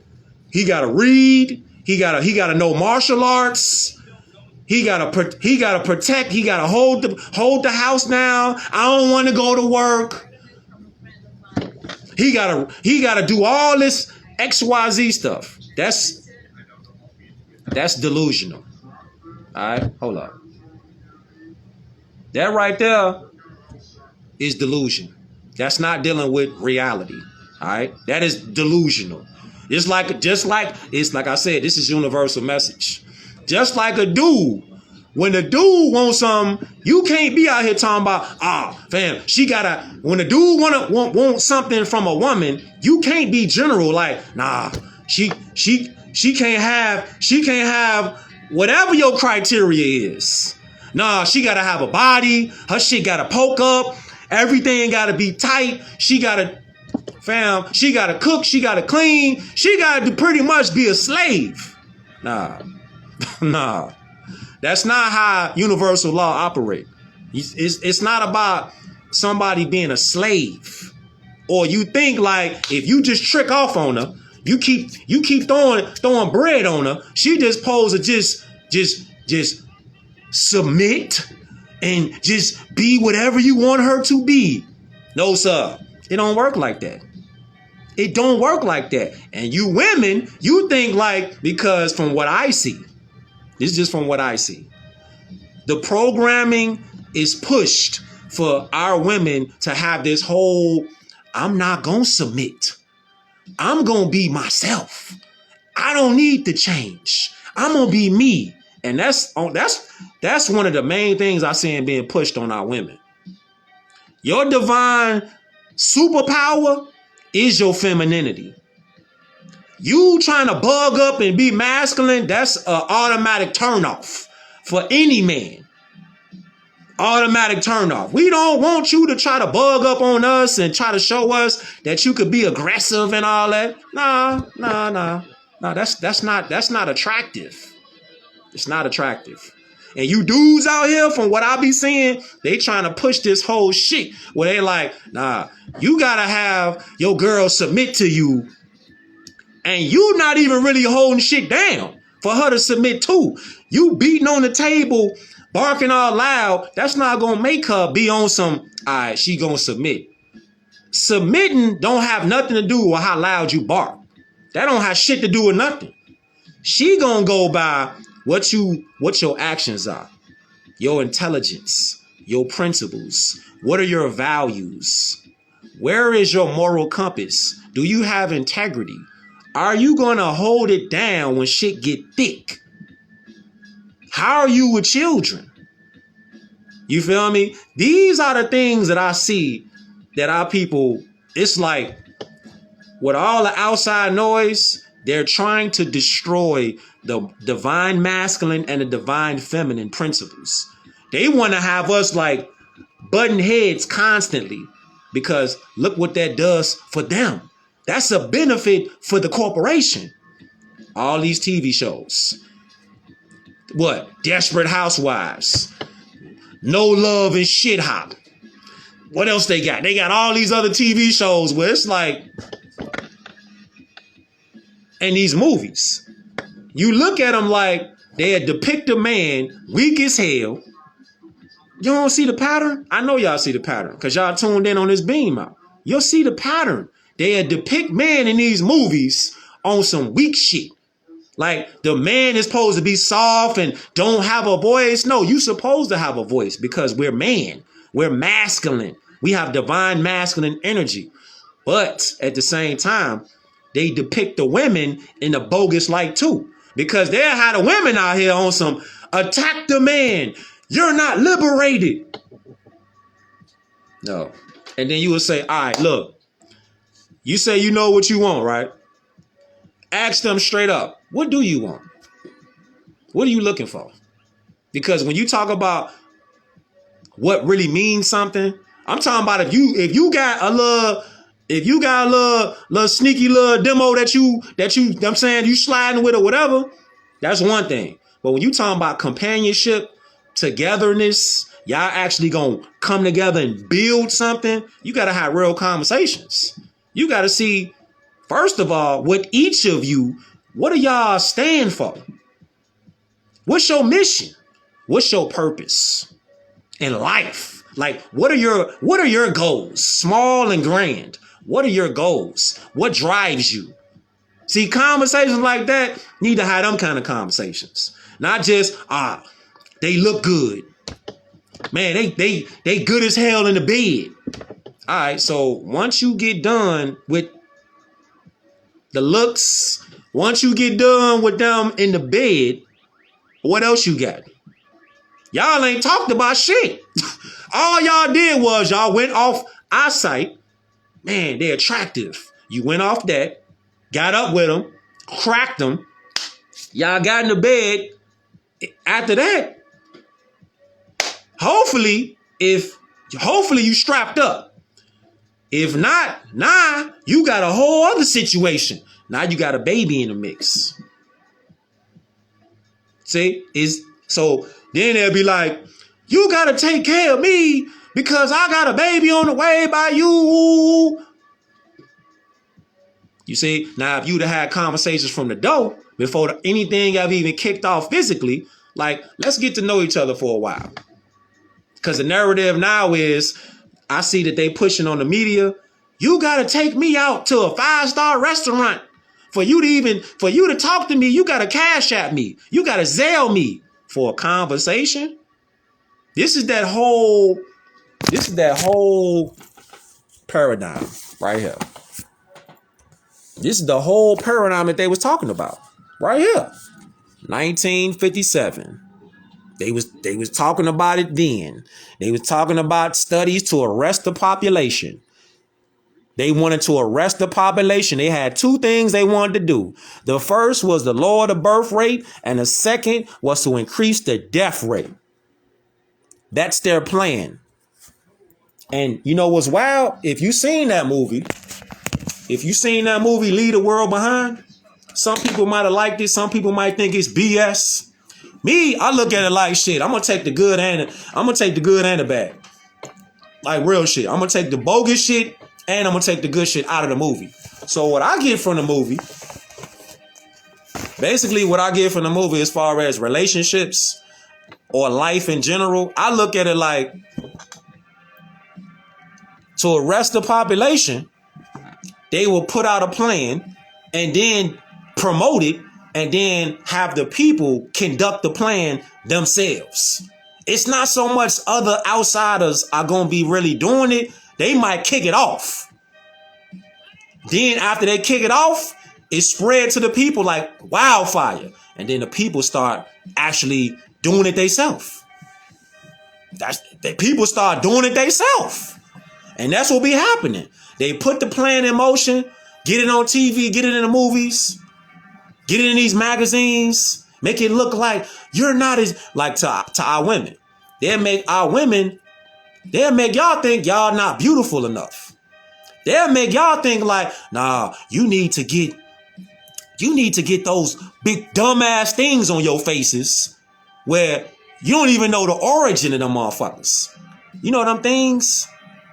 He got to read. He got to know martial arts. He got to protect. He got to hold the house down. I don't want to go to work. He got to do all this XYZ stuff. That's delusional. All right, hold up. That right there is delusion. That's not dealing with reality. All right, that is delusional. Just like I said, this is universal message. Just like a dude, when the dude wants something, you can't be out here talking about, fam, when a dude want something from a woman, you can't be general like, nah, she can't have whatever your criteria is. Nah, she gotta have a body. Her shit gotta poke up. Everything gotta be tight. She gotta cook. She gotta clean. She gotta pretty much be a slave. Nah. That's not how universal law operate. It's not about somebody being a slave. Or you think like if you just trick off on her, you keep throwing bread on her, she just supposed to just submit and just be whatever you want her to be. No, sir. It don't work like that. It don't work like that. And you women, you think like, because from what I see, this is just from what I see, the programming is pushed for our women to have this whole, I'm not going to submit. I'm going to be myself. I don't need to change. I'm going to be me. And that's one of the main things I see being pushed on our women. Your divine superpower is your femininity. You trying to bug up and be masculine, that's an automatic turnoff for any man. Automatic turnoff. We don't want you to try to bug up on us and try to show us that you could be aggressive and all that. Nah. That's not attractive. It's not attractive. And you dudes out here, from what I be seeing, they trying to push this whole shit where they like, nah, you gotta have your girl submit to you, and you not even really holding shit down for her to submit to. You beating on the table, barking all loud. That's not gonna make her be on some, all right, she gonna submit. Submitting don't have nothing to do with how loud you bark. That don't have shit to do with nothing. She gonna go by what your actions are, your intelligence, your principles. What are your values? Where is your moral compass? Do you have integrity? Are you gonna hold it down when shit get thick? How are you with children? You feel me? These are the things that I see that our people, it's like, with all the outside noise, they're trying to destroy the divine masculine and the divine feminine principles. They want to have us like butting heads constantly, because look what that does for them. That's a benefit for the corporation. All these TV shows. What? Desperate Housewives. No Love and Shit Hop. What else they got? They got all these other TV shows where it's like, and these movies, you look at them like they depict a man weak as hell. You don't see the pattern? I know y'all see the pattern because y'all tuned in on this beam out. You'll see the pattern. They depict man in these movies on some weak shit. Like the man is supposed to be soft and don't have a voice. No, you supposed to have a voice because we're man. We're masculine. We have divine masculine energy. But at the same time, they depict the women in a bogus light too. Because they'll have the women out here on some attack the man. You're not liberated. No. And then you will say, all right, look, you say you know what you want, right? Ask them straight up. What do you want? What are you looking for? Because when you talk about what really means something, I'm talking about if you got a little sneaky little demo that you I'm saying you sliding with or whatever, that's one thing. But when you talking about companionship, togetherness, y'all actually gonna come together and build something, you gotta have real conversations. You gotta see, first of all, what each of you, what do y'all stand for? What's your mission? What's your purpose in life? Like, what are your goals? Small and grand. What are your goals? What drives you? See, conversations like that need to have them kind of conversations. Not just, they look good. Man, they good as hell in the bed. All right, so once you get done with the looks, once you get done with them in the bed, what else you got? Y'all ain't talked about shit. All y'all did was y'all went off eyesight. Man, they're attractive. You went off that, got up with them, cracked them. Y'all got in the bed. After that, hopefully you strapped up. If not, you got a whole other situation. Now you got a baby in the mix. See, so then they'll be like, you got to take care of me because I got a baby on the way by you. You see, now if you'd have had conversations from the door before anything I've even kicked off physically, like, let's get to know each other for a while. Because the narrative now is, I see that they pushing on the media. You got to take me out to a 5-star restaurant. For you to talk to me, you got to cash at me. You got to Zelle me for a conversation. This is that whole paradigm right here. This is the whole paradigm that they was talking about right here. 1957. They was talking about it then. They was talking about studies to arrest the population. They wanted to arrest the population. They had two things they wanted to do. The first was to lower the birth rate, and the second was to increase the death rate. That's their plan. And you know what's wild? If you seen that movie, Leave the World Behind, some people might have liked it. Some people might think it's BS. Me, I look at it like shit. I'm gonna take the good and the bad. Like real shit. I'm gonna take the bogus shit and I'm gonna take the good shit out of the movie. So what I get from the movie, basically what I get from the movie as far as relationships or life in general, I look at it like to arrest the population, they will put out a plan and then promote it and then have the people conduct the plan themselves. It's not so much other outsiders are going to be really doing it. They might kick it off. Then after they kick it off, it spread to the people like wildfire. And then the people start actually doing it themselves. The people start doing it themselves. And that's what be happening. They put the plan in motion, get it on TV, get it in the movies, get it in these magazines, make it look like you're not as like to our women. They'll make y'all think y'all not beautiful enough. They'll make y'all think like, nah, you need to get those big dumbass things on your faces where you don't even know the origin of them motherfuckers. You know them things?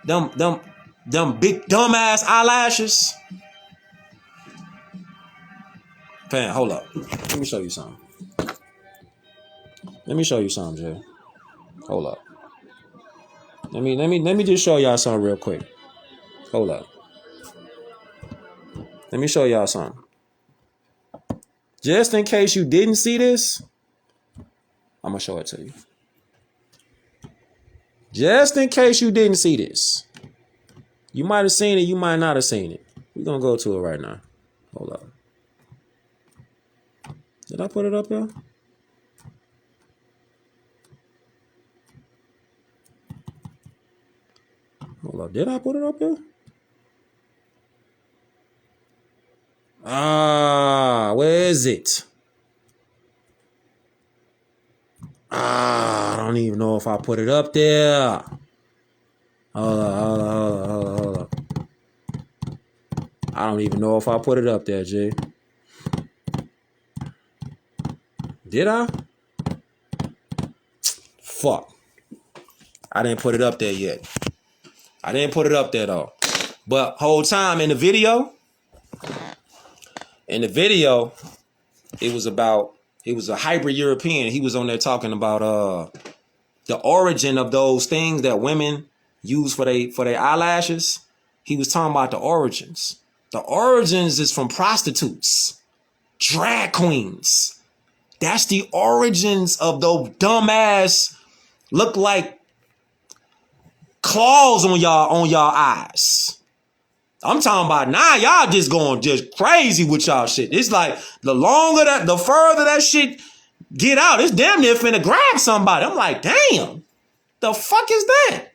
Them big dumbass eyelashes. Fam, hold up. Let me show you something. Jay. Hold up. Let me just show y'all something real quick. Hold up. Let me show y'all something. Just in case you didn't see this, I'm gonna show it to you. Just in case you didn't see this. You might have seen it, you might not have seen it. We're gonna go to it right now. Hold up. Did I put it up there? Hold up. Did I put it up there? Where is it? I don't even know if I put it up there. Hold up. I don't even know if I put it up there, Jay. Did I? Fuck. I didn't put it up there yet. I didn't put it up there though. But whole time in the video, it was a hybrid European. He was on there talking about the origin of those things that women use for their eyelashes. He was talking about the origins. The origins is from prostitutes, drag queens. That's the origins of those dumbass look like claws on y'all eyes. I'm talking about now y'all just going just crazy with y'all shit. It's like the further that shit get out, it's damn near finna grab somebody. I'm like, damn, the fuck is that?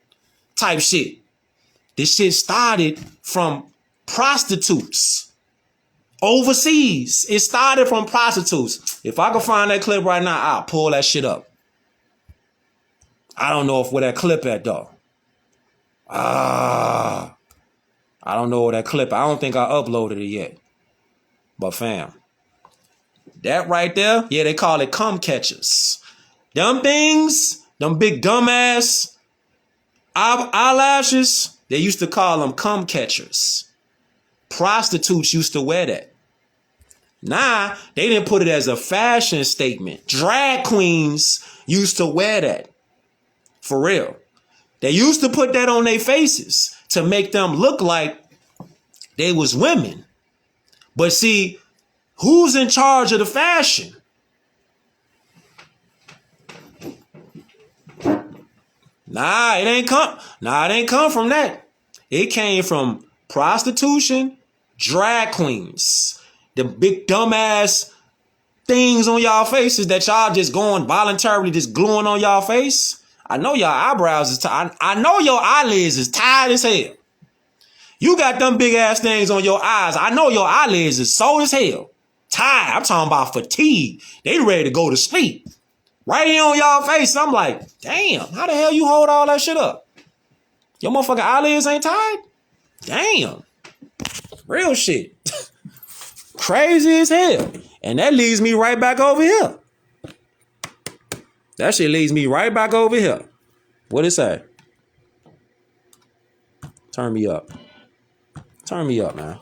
Type shit. This shit started from prostitutes overseas. It started from prostitutes. If I could find that clip right now, I'll pull that shit up. I don't know where that clip at though. I don't know where that clip. I don't think I uploaded it yet. But fam, that right there, yeah, they call it cum catchers. Them things, them big dumbass eyelashes, they used to call them cum catchers. Prostitutes used to wear that. Nah, they didn't put it as a fashion statement. Drag queens used to wear that. For real. They used to put that on their faces to make them look like they was women. But see, who's in charge of the fashion? Nah, it ain't come from that. It came from prostitution, drag queens, the big dumbass things on y'all faces that y'all just going voluntarily just gluing on y'all face. I know your eyebrows is tired. I know your eyelids is tired as hell. You got them big ass things on your eyes. I know your eyelids is sore as hell. Tired. I'm talking about fatigue. They ready to go to sleep. Right here on y'all face. I'm like, damn, how the hell you hold all that shit up? Your motherfucking eyelids ain't tired? Damn. Real shit. Crazy as hell. And that leads me right back over here. That shit leads me right back over here. What it say? Turn me up. Turn me up, man.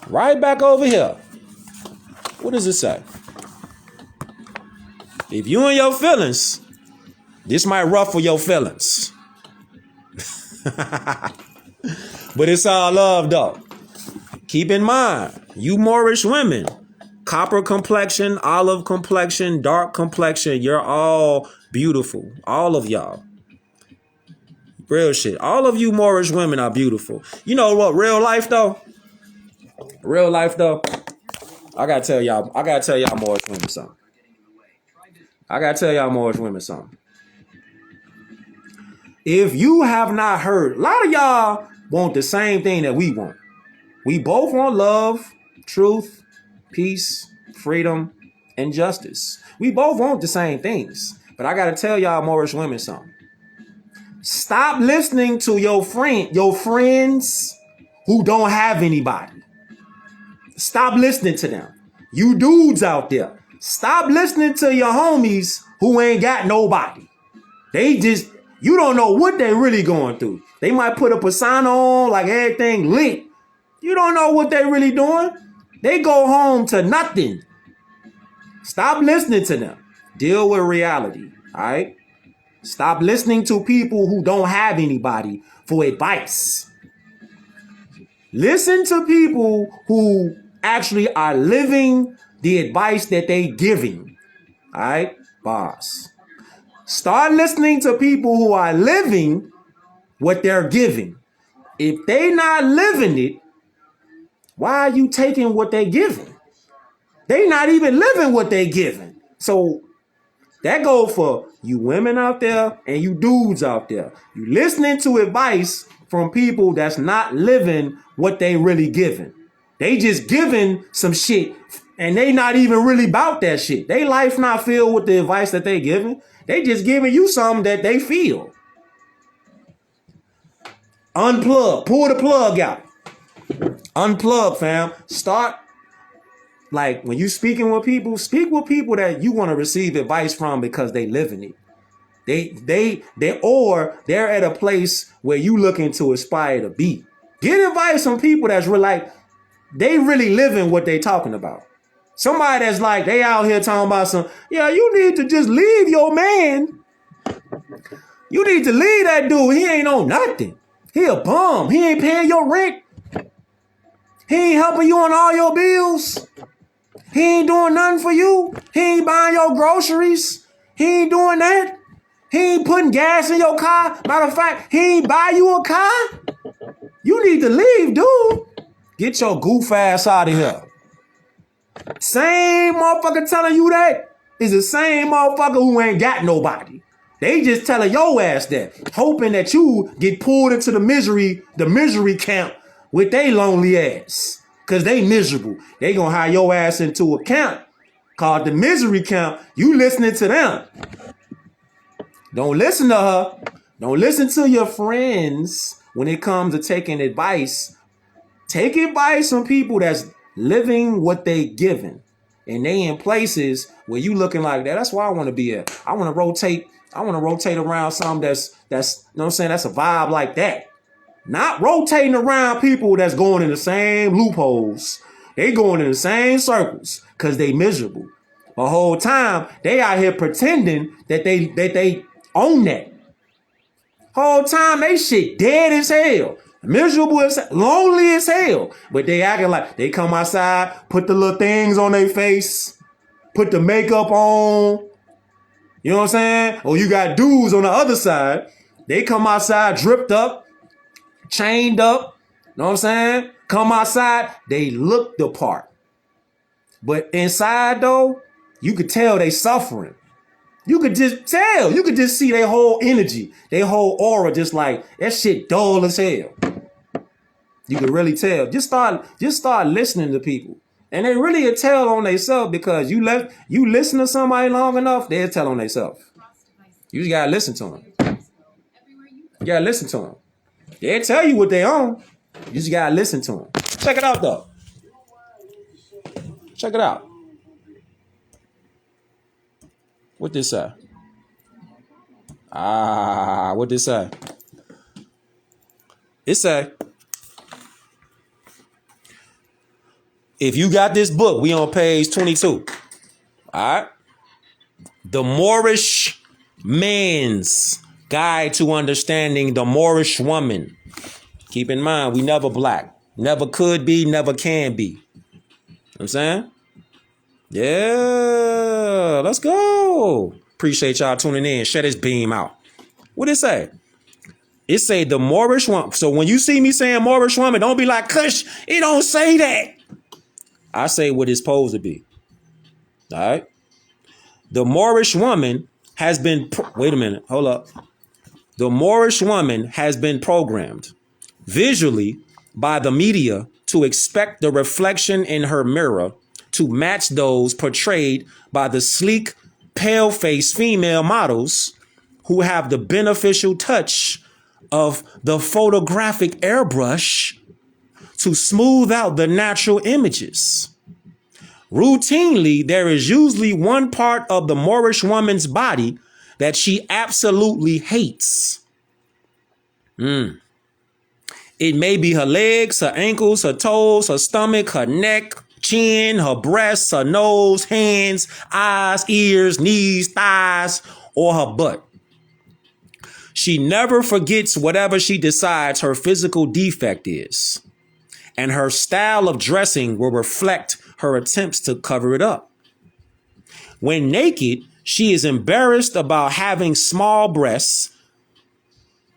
Right back over here. What does it say? If you in your feelings, this might ruffle your feelings. But it's all love, though. Keep in mind, you Moorish women, copper complexion, olive complexion, dark complexion, you're all beautiful. All of y'all. Real shit. All of you Moorish women are beautiful. You know what? Real life, though. Real life, though. I gotta tell y'all Moorish women something. If you have not heard, a lot of y'all want the same thing that we want. We both want love, truth, peace, freedom, and justice. We both want the same things. But I gotta tell y'all Moorish women something. Stop listening to your friends who don't have anybody. Stop listening to them. You dudes out there. Stop listening to your homies who ain't got nobody. You don't know what they really going through. They might put a persona on like everything lit. You don't know what they really doing. They go home to nothing. Stop listening to them. Deal with reality. All right? Stop listening to people who don't have anybody for advice. Listen to people who actually are living the advice that they giving. All right, boss. Start listening to people who are living what they're giving. If they not living it, why are you taking what they giving? They not even living what they giving. So that go for you women out there and you dudes out there. You listening to advice from people that's not living what they really giving. They just giving some shit and they not even really about that shit. They life not filled with the advice that they giving. They just giving you something that they feel. Unplug. Pull the plug out. Unplug, fam. Start, like, when you speaking with people, speak with people that you want to receive advice from because they living it. They're at a place where you looking to aspire to be. Get advice from people that's really like, they really living what they talking about. Somebody that's like, they out here talking about you need to just leave your man. You need to leave that dude. He ain't on nothing. He a bum. He ain't paying your rent. He ain't helping you on all your bills. He ain't doing nothing for you. He ain't buying your groceries. He ain't doing that. He ain't putting gas in your car. Matter of fact, he ain't buy you a car. You need to leave, dude. Get your goof ass out of here. Same motherfucker telling you that is the same motherfucker who ain't got nobody. They just telling your ass that, hoping that you get pulled into the misery camp with they lonely ass. Cause they miserable. They gonna hire your ass into a camp called the misery camp. You listening to them. Don't listen to her. Don't listen to your friends when it comes to taking advice. Take advice from people that's living what they giving. And they in places where you looking like that. That's where I want to be at. I want to rotate around something that's you know what I'm saying, that's a vibe like that. Not rotating around people that's going in the same loopholes. They going in the same circles because they miserable. The whole time they out here pretending that they own that. Whole time they shit dead as hell. Miserable as lonely as hell. But they acting like they come outside, put the little things on their face, put the makeup on. You know what I'm saying? Or you got dudes on the other side. They come outside dripped up, chained up. You know what I'm saying? Come outside, they look the part. But inside though, you could tell they suffering. You could just tell. You could just see their whole energy, their whole aura, just like that shit dull as hell. You can really tell. Just start listening to people. And they really tell on themselves because you listen to somebody long enough, they'll tell on themselves. You just gotta listen to them. You gotta listen to them. They'll tell you what they own. You just gotta listen to them. Check it out though. Check it out. What this say? What this say? It say, if you got this book, we on page 22. All right. The Moorish Man's Guide to Understanding the Moorish Woman. Keep in mind, we never black. Never could be, never can be. You know what I'm saying? Yeah, let's go. Appreciate y'all tuning in. Share this beam out. What it say? It say the Moorish woman. So when you see me saying Moorish woman, don't be like, Kush, it don't say that. I say what it's supposed to be. All right. The Moorish woman has been, wait a minute, hold up. The Moorish woman has been programmed visually by the media to expect the reflection in her mirror to match those portrayed by the sleek, pale-faced female models who have the beneficial touch of the photographic airbrush to smooth out the natural images. Routinely, there is usually one part of the Moorish woman's body that she absolutely hates. It may be her legs, her ankles, her toes, her stomach, her neck, chin, her breasts, her nose, hands, eyes, ears, knees, thighs, or her butt. She never forgets whatever she decides her physical defect is, and her style of dressing will reflect her attempts to cover it up. When naked, she is embarrassed about having small breasts,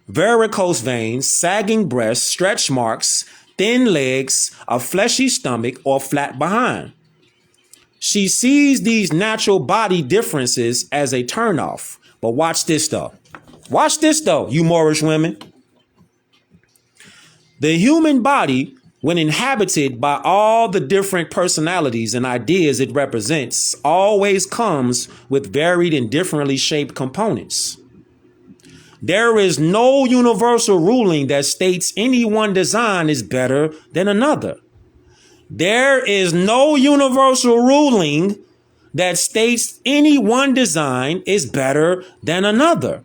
varicose veins, sagging breasts, stretch marks, thin legs, a fleshy stomach, or flat behind. She sees these natural body differences as a turnoff. But watch this though. Watch this though, you Moorish women. The human body, when inhabited by all the different personalities and ideas it represents, always comes with varied and differently shaped components. There is no universal ruling that states any one design is better than another. There is no universal ruling that states any one design is better than another.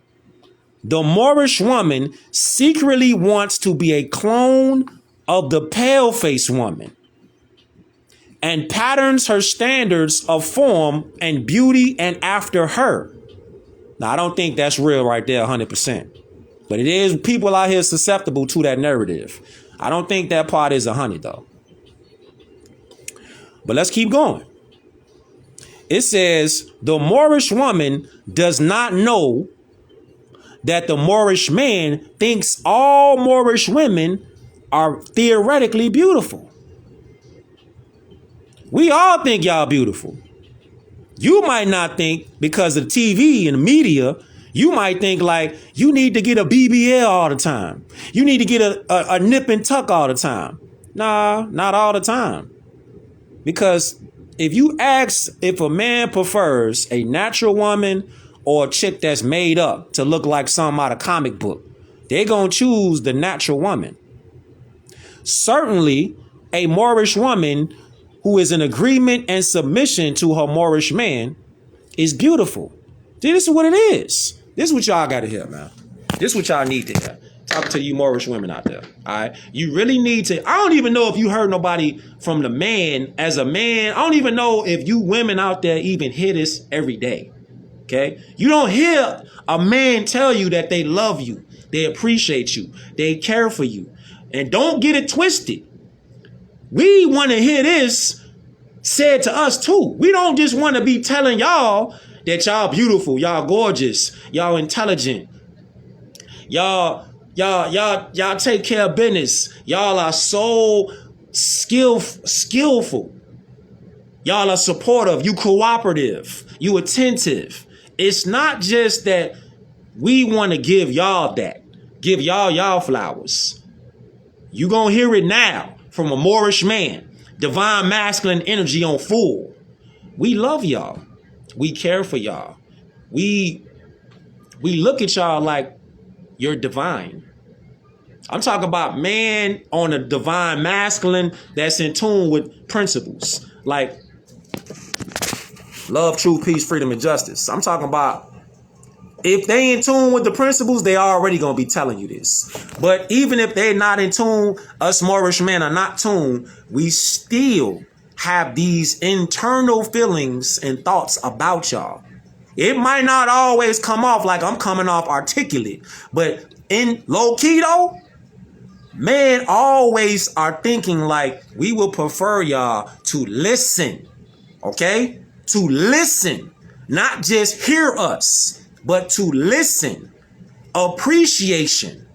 The Moorish woman secretly wants to be a clone of the pale-faced woman and patterns her standards of form and beauty and after her. Now, I don't think that's real right there 100%, but it is people out here susceptible to that narrative. I don't think that part is 100 though. But let's keep going. It says the Moorish woman does not know that the Moorish man thinks all Moorish women are theoretically beautiful. We all think y'all beautiful. You might not think because of TV and the media, you might think like you need to get a BBL all the time. You need to get a nip and tuck all the time. Nah, not all the time. Because if you ask if a man prefers a natural woman or a chick that's made up to look like something out of comic book, they're going to choose the natural woman. Certainly, a Moorish woman who is in agreement and submission to her Moorish man is beautiful. See, this is what it is. This is what y'all got to hear, man. This is what y'all need to hear. Talk to you Moorish women out there. All right. You really need to. I don't even know if you heard nobody from the man as a man. I don't even know if you women out there even hear this every day. Okay. You don't hear a man tell you that they love you. They appreciate you. They care for you. And don't get it twisted. We want to hear this said to us too. We don't just want to be telling y'all that y'all beautiful, y'all gorgeous, y'all intelligent, y'all take care of business. Y'all are so skillful. Y'all are supportive. You cooperative. You attentive. It's not just that we want to give y'all that. Give y'all flowers. You gonna hear it now from a Moorish man. Divine masculine energy on full. We love y'all. We care for y'all. We look at y'all like you're divine. I'm talking about man on a divine masculine that's in tune with principles like love, truth, peace, freedom, and justice. I'm talking about if they in tune with the principles, they already gonna be telling you this. But even if they're not in tune, us Moorish men are not tuned, we still have these internal feelings and thoughts about y'all. It might not always come off like I'm coming off articulate, but in low key though, men always are thinking like we will prefer y'all to listen, okay? To listen, not just hear us, but to listen. Appreciation,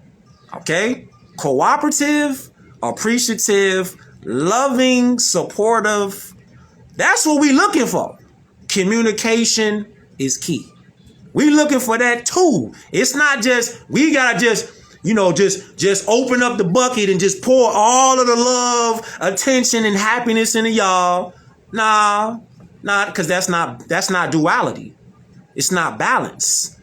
okay? Cooperative, appreciative, loving, supportive. That's what we looking for. Communication is key. We looking for that too. It's not just, we gotta just, just open up the bucket and just pour all of the love, attention, and happiness into y'all. Nah, because that's not duality. It's not balance.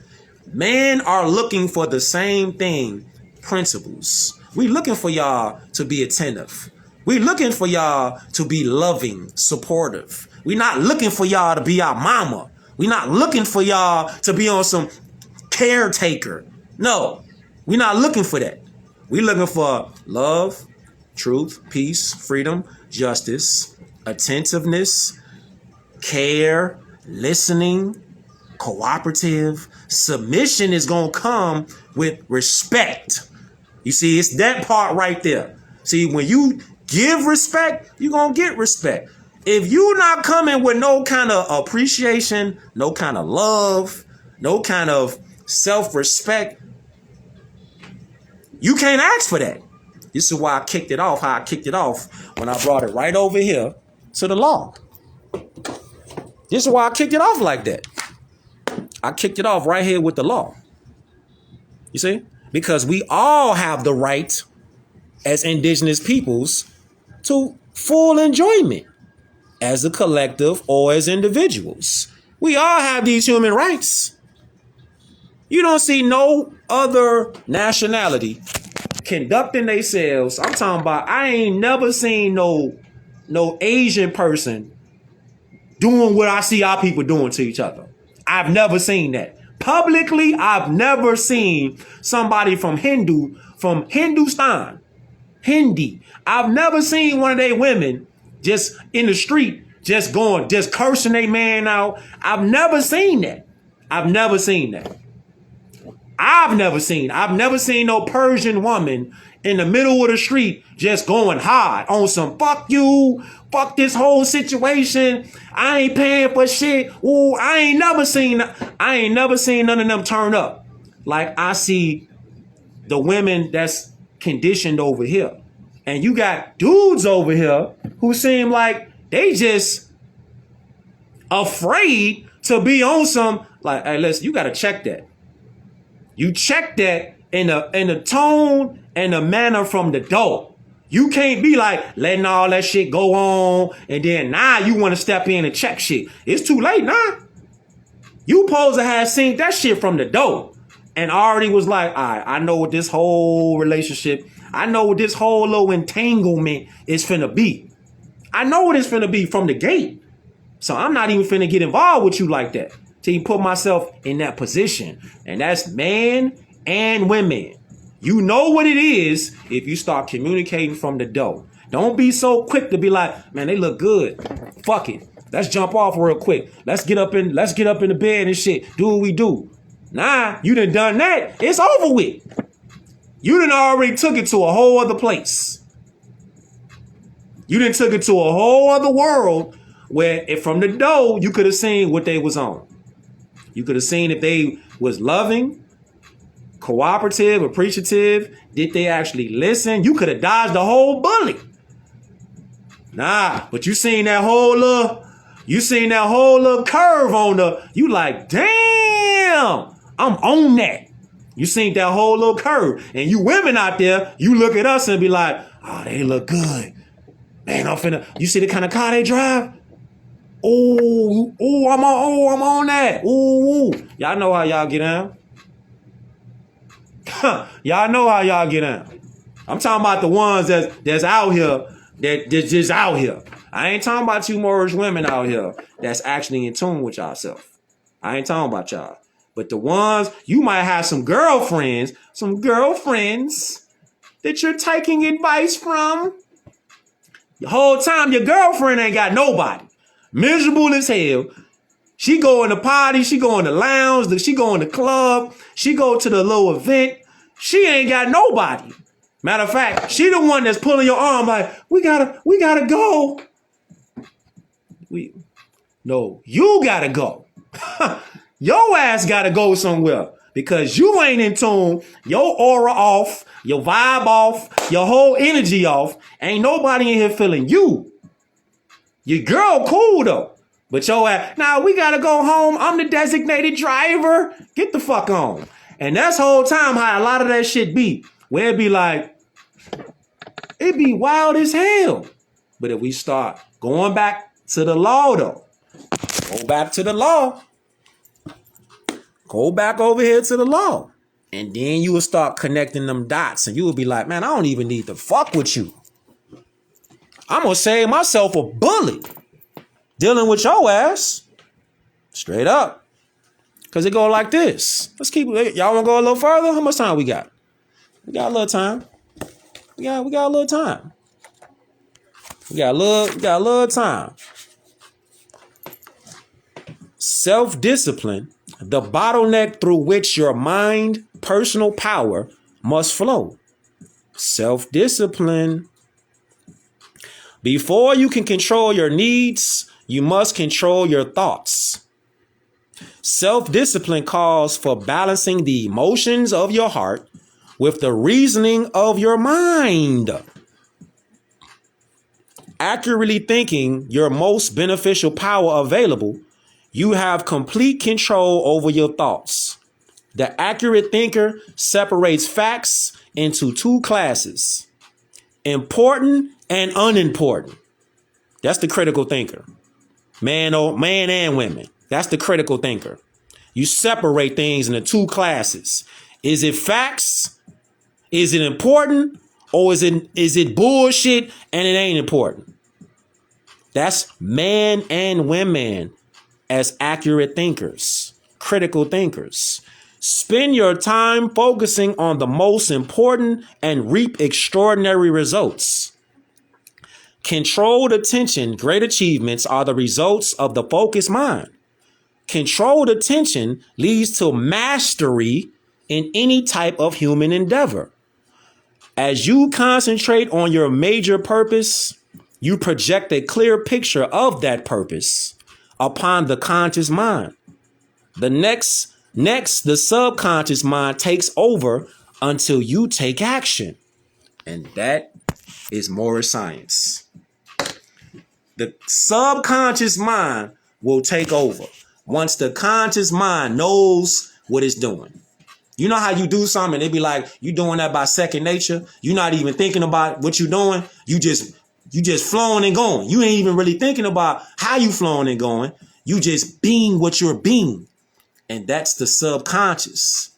Men are looking for the same thing, principles. We looking for y'all to be attentive. We looking for y'all to be loving, supportive. We not looking for y'all to be our mama. We not looking for y'all to be on some caretaker. No, we not looking for that. We looking for love, truth, peace, freedom, justice, attentiveness, care, listening, cooperative. Submission is going to come with respect. You see, it's that part right there. See, when you give respect, you're going to get respect. If you're not coming with no kind of appreciation, no kind of love, no kind of self-respect, you can't ask for that. This is why I kicked it off, how I kicked it off when I brought it right over here to the law. This is why I kicked it off like that. I kicked it off right here with the law. You see? Because we all have the right as indigenous peoples to full enjoyment as a collective or as individuals. We all have these human rights. You don't see no other nationality conducting themselves. I'm talking about, I ain't never seen no Asian person doing what I see our people doing to each other. I've never seen that. Publicly, I've never seen somebody from Hindustan, Hindi. I've never seen one of their women just in the street, just cursing their man out. I've never seen that. I've never seen no Persian woman in the middle of the street just going hard on some fuck you, fuck this whole situation. I ain't paying for shit. Ooh, I ain't never seen none of them turn up like I see the women that's conditioned over here. And you got dudes over here who seem like they just afraid to be on some, like, hey, listen, you got to check that. You check that in the tone and the manner from the door. You can't be like letting all that shit go on and then now you want to step in and check shit. It's too late now. You supposed to have seen that shit from the door and already was like, all right, I know what this whole relationship, I know what this whole little entanglement is finna be. I know what it's finna be from the gate. So I'm not even finna get involved with you like that. To put myself in that position. And that's men and women. You know what it is if you start communicating from the door. Don't be so quick to be like, man, they look good. Fuck it. Let's jump off real quick. Let's get up in the bed and shit. Do what we do. Nah, you done that. It's over with. You done already took it to a whole other place. You done took it to a whole other world where if from the door, you could have seen what they was on. You could have seen if they was loving, cooperative, appreciative. Did they actually listen? You could have dodged the whole bullet. Nah, but you seen that whole little curve on the, you like, damn, I'm on that. You seen that whole little curve. And you women out there, you look at us and be like, oh, they look good. Man, you see the kind of car they drive? I'm on that. Ooh. Y'all know how y'all get down. Y'all know how y'all get down. I'm talking about the ones that's out here, that's just out here. I ain't talking about you Moorish women out here that's actually in tune with yourself. I ain't talking about y'all. But the ones, you might have some girlfriends that you're taking advice from. The whole time your girlfriend ain't got nobody. Miserable as hell. She go in the party, she go in the lounge, she go in the club, she go to the little event. She ain't got nobody. Matter of fact, she the one that's pulling your arm like, we gotta go. No, you gotta go. Your ass gotta go somewhere because you ain't in tune. Your aura off, your vibe off, your whole energy off. Ain't nobody in here feeling you. Your girl cool though. But your ass, nah, we gotta go home. I'm the designated driver. Get the fuck on. And that's whole time how a lot of that shit be. Where it be like, it be wild as hell. But if we start going back to the law though, go back to the law. Go back over here to the law. And then you will start connecting them dots. And you will be like, man, I don't even need to fuck with you. I'm going to save myself a bullet dealing with your ass. Straight up. Because it go like this. Let's keep it. Y'all want to go a little further? How much time we got? We got a little time. We got a little time. We got a little time. Self-discipline, the bottleneck through which your mind, personal power must flow. Self-discipline. Before you can control your needs, you must control your thoughts. Self-discipline calls for balancing the emotions of your heart with the reasoning of your mind. Accurately thinking your most beneficial power available, you have complete control over your thoughts. The accurate thinker separates facts into two classes, important and unimportant. That's the critical thinker. Man and women. That's the critical thinker. You separate things into two classes. Is it facts? Is it important? Or is it bullshit and it ain't important? That's man and women as accurate thinkers, critical thinkers. Spend your time focusing on the most important and reap extraordinary results. Controlled attention, great achievements are the results of the focused mind. Controlled attention leads to mastery in any type of human endeavor. As you concentrate on your major purpose, you project a clear picture of that purpose upon the conscious mind. The next, the subconscious mind takes over until you take action. And that is Moorish science. The subconscious mind will take over once the conscious mind knows what it's doing. You know how you do something and they be like, you doing that by second nature. You're not even thinking about what you're doing. You just flowing and going. You ain't even really thinking about how you flowing and going. You just being what you're being. And that's the subconscious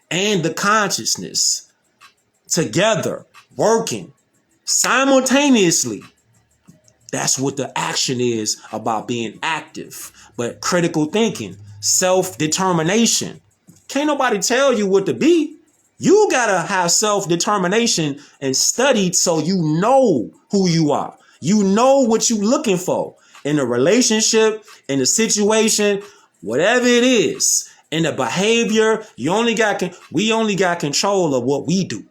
and the consciousness together, working simultaneously. That's what the action is about being active. But critical thinking, self-determination. Can't nobody tell you what to be. You gotta have self-determination and study so you know who you are. You know what you're looking for in a relationship, in a situation, whatever it is. In the behavior, we only got control of what we do.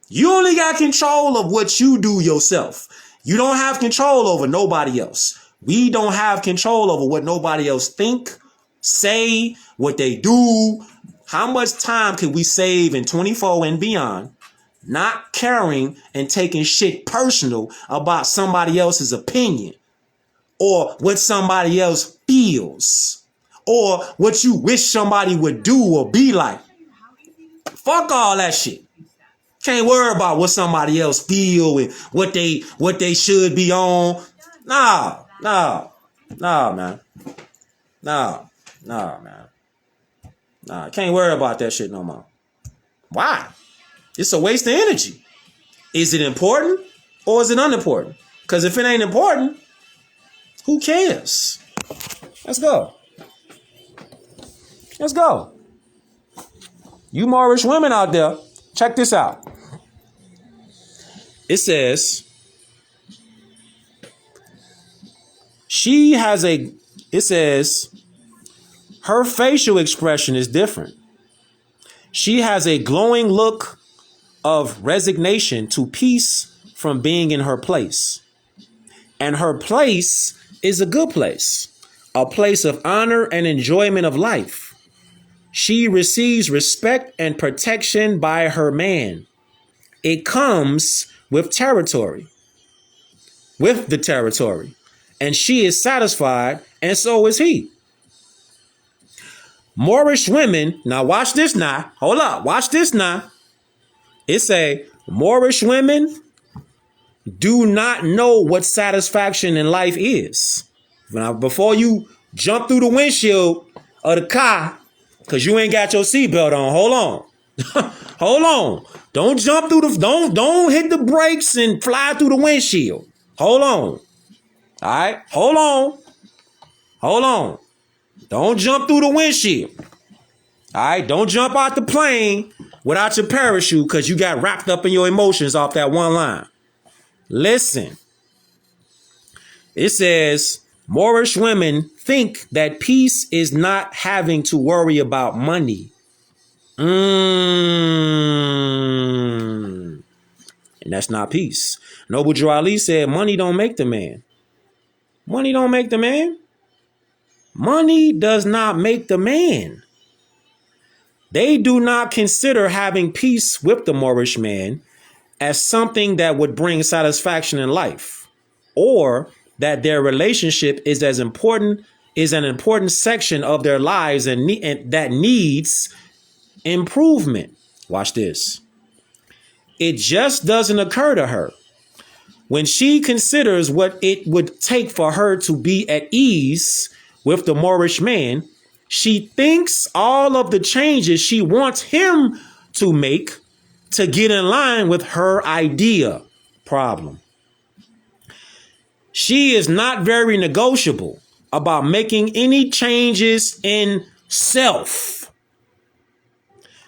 You only got control of what you do yourself. You don't have control over nobody else. We don't have control over what nobody else think, say, what they do. How much time can we save in 24 and beyond, not caring and taking shit personal about somebody else's opinion or what somebody else feels or what you wish somebody would do or be like? Fuck all that shit. Can't worry about what somebody else feel and what they should be on. No, man. No, man. Nah, can't worry about that shit no more. Why? It's a waste of energy. Is it important or is it unimportant? Because if it ain't important, who cares? Let's go. Let's go. You Moorish women out there, check this out. It says, her facial expression is different. She has a glowing look of resignation to peace from being in her place. And her place is a good place, a place of honor and enjoyment of life. She receives respect and protection by her man. It comes with the territory, and she is satisfied, and so is he. Moorish women, now watch this now. Hold up, watch this now. It say, Moorish women do not know what satisfaction in life is. Now, before you jump through the windshield of the car, because you ain't got your seatbelt on, hold on. Hold on. Don't jump through don't hit the brakes and fly through the windshield. Hold on. All right? Hold on. Don't jump through the windshield. All right? Don't jump out the plane without your parachute because you got wrapped up in your emotions off that one line. Listen. It says, Moorish women think that peace is not having to worry about money. And that's not peace. Noble Drew Ali said, money don't make the man. Money don't make the man. Money does not make the man. They do not consider having peace with the Moorish man as something that would bring satisfaction in life, or that their relationship is an important section of their lives and that needs improvement. Watch this. It just doesn't occur to her. When she considers what it would take for her to be at ease with the Moorish man, she thinks all of the changes she wants him to make to get in line with her idea. Problem. She is not very negotiable about making any changes in self.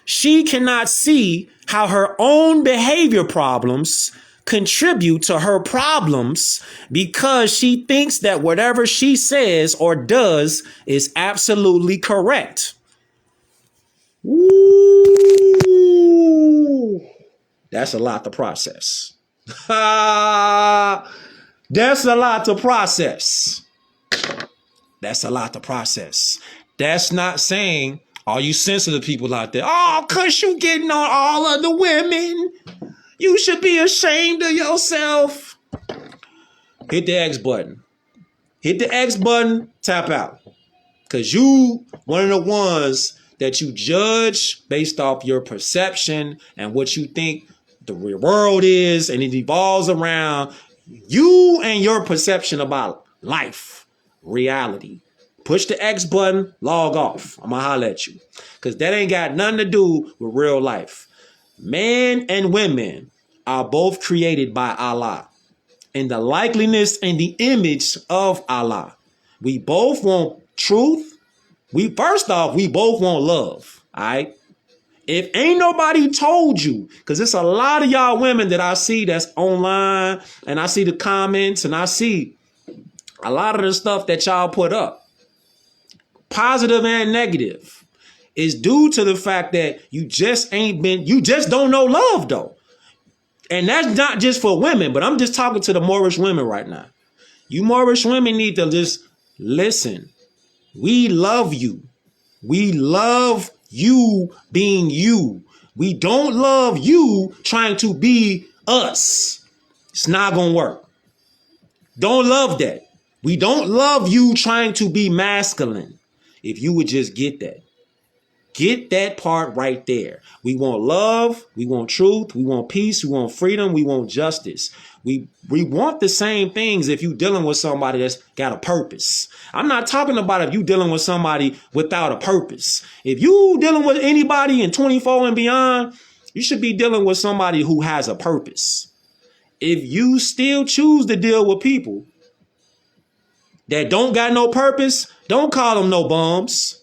She cannot see how her own behavior problems contribute to her problems because she thinks that whatever she says or does is absolutely correct. Ooh, that's a lot to process. That's a lot to process. That's a lot to process. That's not saying, all you sensitive people out there, oh, cause you getting on all of the women. You should be ashamed of yourself. Hit the X button. Hit the X button, tap out. Cause you one of the ones that you judge based off your perception and what you think the real world is, and it evolves around you and your perception about life, reality. Push the X button, log off. I'm gonna holler at you. Because that ain't got nothing to do with real life. Men and women are both created by Allah in the likeness and the image of Allah. We both want truth. First off, we both want love. All right. If ain't nobody told you, because it's a lot of y'all women that I see that's online, and I see the comments, and I see a lot of the stuff that y'all put up, positive and negative, is due to the fact that you just don't know love though. And that's not just for women, but I'm just talking to the Moorish women right now. You Moorish women need to just listen. We love you. We love you being you. We don't love you trying to be us. It's not going to work. Don't love that. We don't love you trying to be masculine. If you would just get that. Get that part right there. We want love, we want truth, we want peace, we want freedom, we want justice. We want the same things if you dealing with somebody that's got a purpose. I'm not talking about if you dealing with somebody without a purpose. If you dealing with anybody in 24 and beyond, you should be dealing with somebody who has a purpose. If you still choose to deal with people that don't got no purpose, don't call them no bums.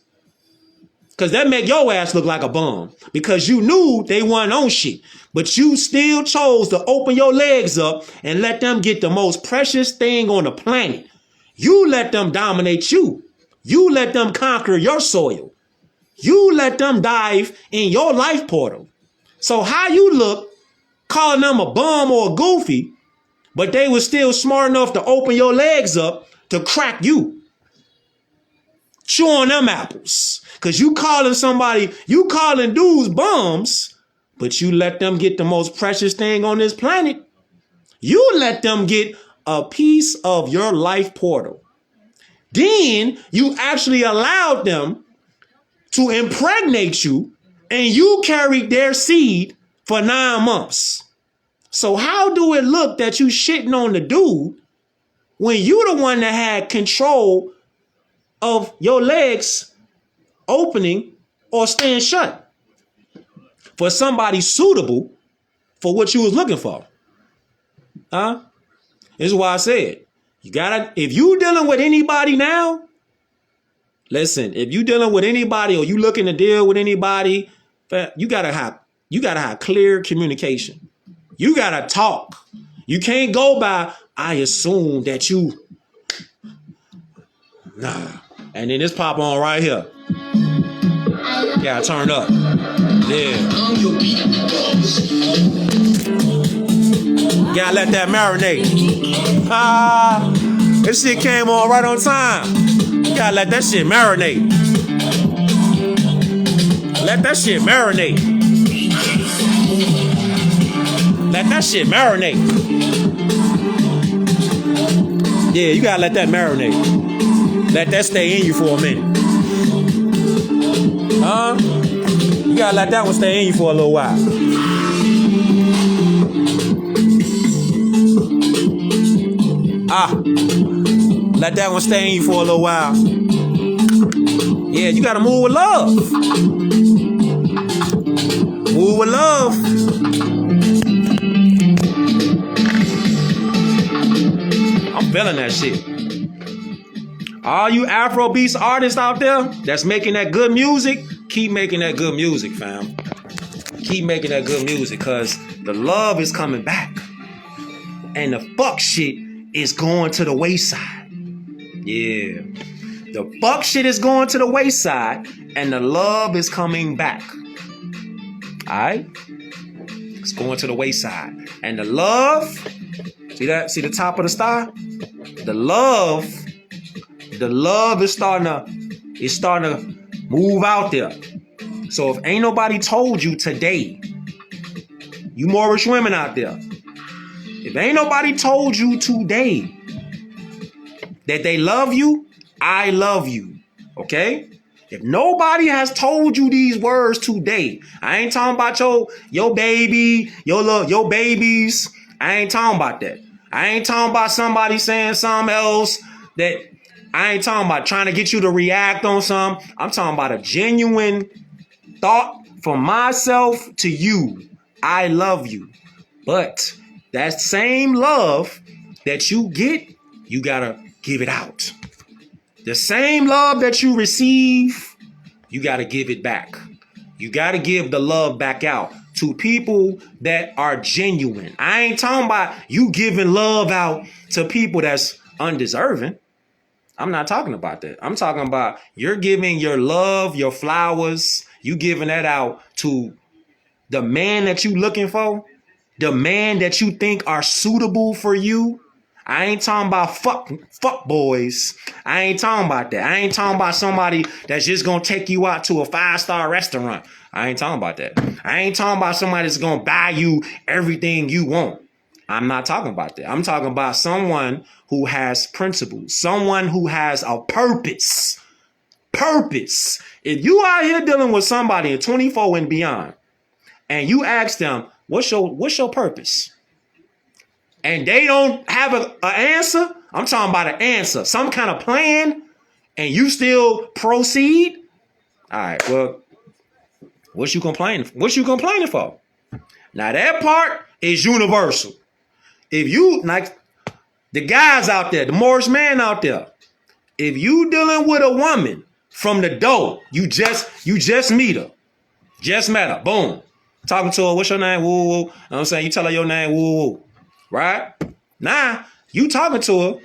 Because that make your ass look like a bum. Because you knew they weren't on shit. But you still chose to open your legs up and let them get the most precious thing on the planet. You let them dominate you. You let them conquer your soil. You let them dive in your life portal. So how you look, calling them a bum or a goofy, but they were still smart enough to open your legs up to crack you. Chew on them apples. Because you calling dudes bums, but you let them get the most precious thing on this planet. You let them get a piece of your life portal. Then you actually allowed them to impregnate you, and you carried their seed for 9 months. So how do it look that you shitting on the dude when you the one that had control of your legs opening or staying shut for somebody suitable for what you was looking for? This is why I said, if you dealing with anybody now, listen, if you dealing with anybody or you looking to deal with anybody, you gotta have clear communication. You gotta talk. You can't go by, I assume that you, nah. And then this pop on right here. Yeah, turn up. Yeah. Gotta let that marinate. This shit came on right on time. You gotta let that shit marinate. Let that shit marinate. Let that shit marinate. Yeah, you gotta let that marinate. Let that stay in you for a minute. You gotta let that one stay in you for a little while. Let that one stay in you for a little while. Yeah, you gotta move with love. Move with love. I'm feeling that shit. All you Afrobeats artists out there that's making that good music, keep making that good music, fam. Keep making that good music, because the love is coming back. And the fuck shit is going to the wayside. Yeah. The fuck shit is going to the wayside, and the love is coming back. Alright? It's going to the wayside. And the love, see that? See the top of the star? The love is starting to move out there. So if ain't nobody told you today, you Moorish women out there, if ain't nobody told you today that they love you, I love you. Okay? If nobody has told you these words today, I ain't talking about your baby, your babies. I ain't talking about that. I ain't talking about somebody saying something else that I ain't talking about trying to get you to react on something. I'm talking about a genuine thought from myself to you. I love you. But that same love that you get, you gotta give it out. The same love that you receive, you gotta give it back. You gotta give the love back out to people that are genuine. I ain't talking about you giving love out to people that's undeserving. I'm not talking about that. I'm talking about you're giving your love, your flowers, you giving that out to the man that you looking for, the man that you think are suitable for you. I ain't talking about fuck boys. I ain't talking about that. I ain't talking about somebody that's just gonna take you out to a 5-star restaurant. I ain't talking about that. I ain't talking about somebody that's gonna buy you everything you want. I'm not talking about that. I'm talking about someone who has principles, someone who has a purpose. purpose. If you out here dealing with somebody in 24 and beyond, and you ask them, what's your purpose? And they don't have an answer. I'm talking about an answer, some kind of plan, and you still proceed. All right, well, what you complaining for? Now that part is universal. If you, like the guys out there, the Morris man out there, if you dealing with a woman from the door, you just meet her. Just met her. Boom. Talking to her, what's your name? Woo, woo. You know what I'm saying? You tell her your name, woo, woo. Right? Now, you talking to her,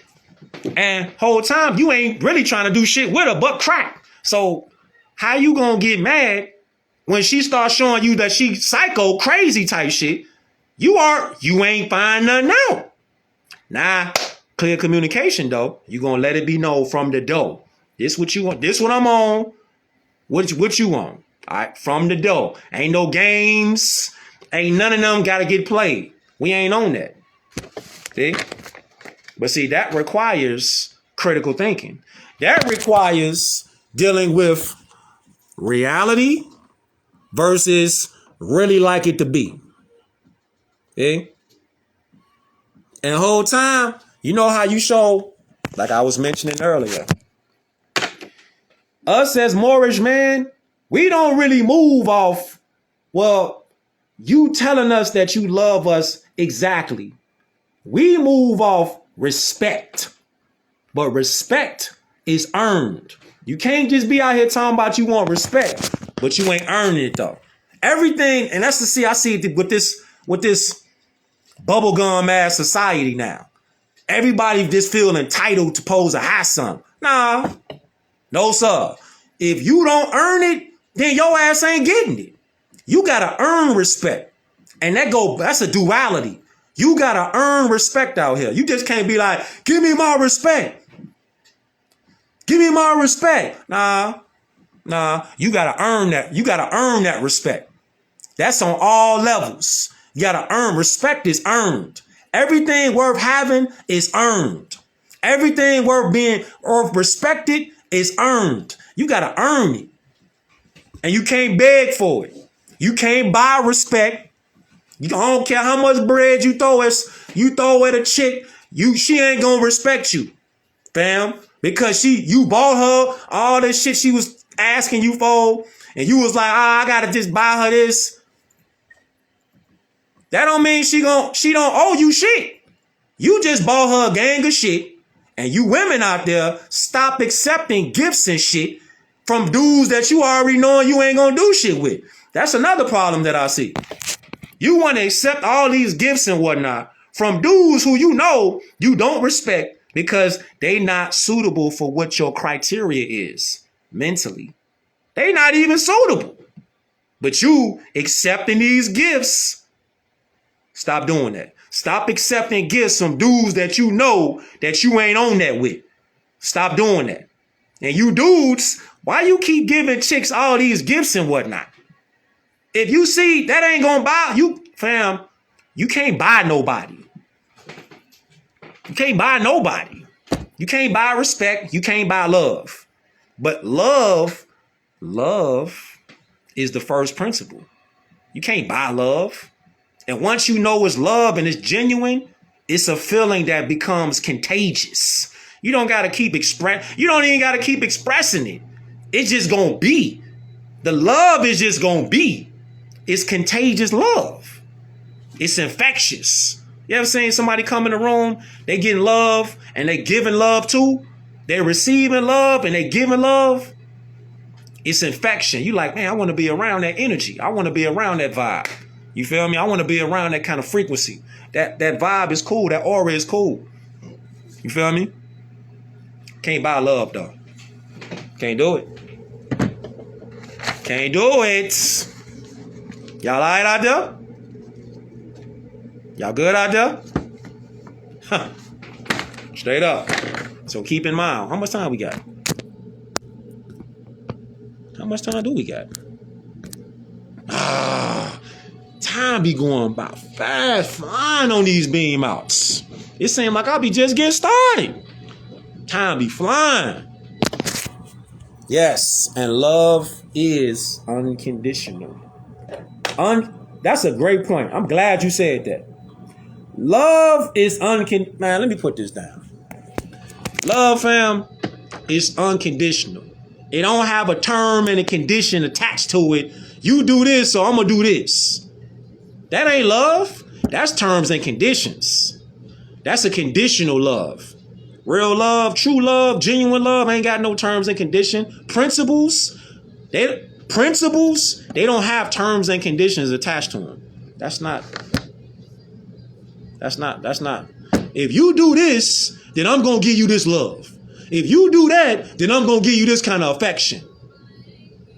and whole time you ain't really trying to do shit with her but crack. So how you gonna get mad when she starts showing you that she psycho, crazy type shit? You ain't find nothing out. Nah, clear communication though. You gonna let it be known from the door. This what you want. This what I'm on. What you want? All right, from the door. Ain't no games. Ain't none of them gotta get played. We ain't on that. See? But see, that requires critical thinking. That requires dealing with reality versus really like it to be. See? And the whole time, you know how you show, like I was mentioning earlier, us as Moorish man, we don't really move off, well, you telling us that you love us exactly. We move off respect. But respect is earned. You can't just be out here talking about you want respect, but you ain't earning it though. Everything, and that's I see it with this bubblegum ass society now. Everybody just feel entitled to pose a high something. Nah, no sir. If you don't earn it, then your ass ain't getting it. You gotta earn respect. And that's a duality. You gotta earn respect out here. You just can't be like, give me my respect. Give me my respect. Nah, you gotta earn that. You gotta earn that respect. That's on all levels. You gotta earn. Respect is earned. Everything worth having is earned. Everything worth being or respected is earned. You gotta earn it. And you can't beg for it. You can't buy respect. I don't care how much bread you throw at a chick, she ain't gonna respect you, fam. Because you bought her all this shit she was asking you for, and you was like, I gotta just buy her this. That don't mean she don't owe you shit. You just bought her a gang of shit, and you women out there, stop accepting gifts and shit from dudes that you already know you ain't gonna do shit with. That's another problem that I see. You want to accept all these gifts and whatnot from dudes who you know you don't respect because they not suitable for what your criteria is mentally. They not even suitable. But you accepting these gifts. Stop doing that. Stop accepting gifts from dudes that you know that you ain't on that with. Stop doing that. And you dudes, why you keep giving chicks all these gifts and whatnot? If you see that ain't gonna buy you, fam, you can't buy nobody. You can't buy nobody. You can't buy respect. You can't buy love. But love is the first principle. You can't buy love. And once you know it's love and it's genuine, it's a feeling that becomes contagious. You don't even gotta keep expressing it. It's just gonna be. The love is just gonna be. It's contagious love. It's infectious. You ever seen somebody come in the room, they getting love and they giving love too? They're receiving love and they giving love. It's infection. You like, man, I want to be around that energy. I want to be around that vibe. You feel me? I want to be around that kind of frequency. That vibe is cool. That aura is cool. You feel me? Can't buy love though. Can't do it. Can't do it. Y'all all right out there? Y'all good out there? Huh. Straight up. So keep in mind, how much time we got? How much time do we got? Time be going by fast flying on these beam outs. It seems like I'll be just getting started. Time be flying. Yes, and love is unconditional. That's a great point. I'm glad you said that. Love is unconditional. Man, let me put this down. Love, fam, is unconditional. It don't have a term and a condition attached to it. You do this, so I'm gonna do this. That ain't love. That's terms and conditions. That's a conditional love. Real love, true love, genuine love ain't got no terms and condition. Principles, they don't have terms and conditions attached to them. That's not. If you do this, then I'm going to give you this love. If you do that, then I'm going to give you this kind of affection.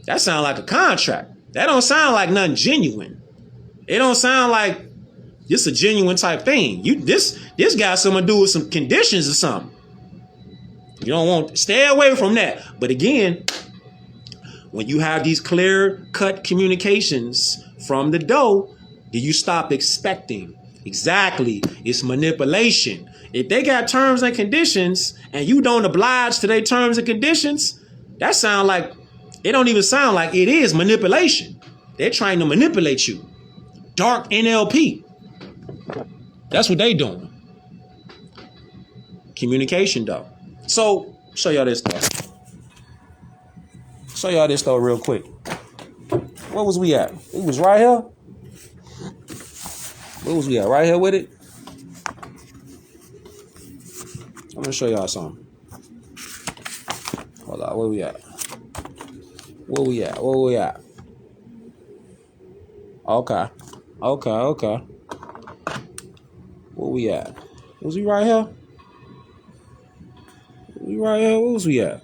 That sounds like a contract. That don't sound like nothing genuine. It don't sound like it's a genuine type thing. This got something to do with some conditions or something. You don't want to stay away from that. But again, when you have these clear-cut communications from the dough, do you stop expecting? Exactly. It's manipulation. If they got terms and conditions and you don't oblige to their terms and conditions, that sound like, it don't even sound like it is manipulation. They're trying to manipulate you. Dark NLP. That's what they doing. Communication, though. So, show y'all this stuff. Show y'all this stuff real quick. Where was we at? We was right here. Where was we at? Right here with it? I'm gonna show y'all something. Hold on, where we at? Where we at? Where we at? Okay. Where we at? Was we right here? We right here. Where was we at?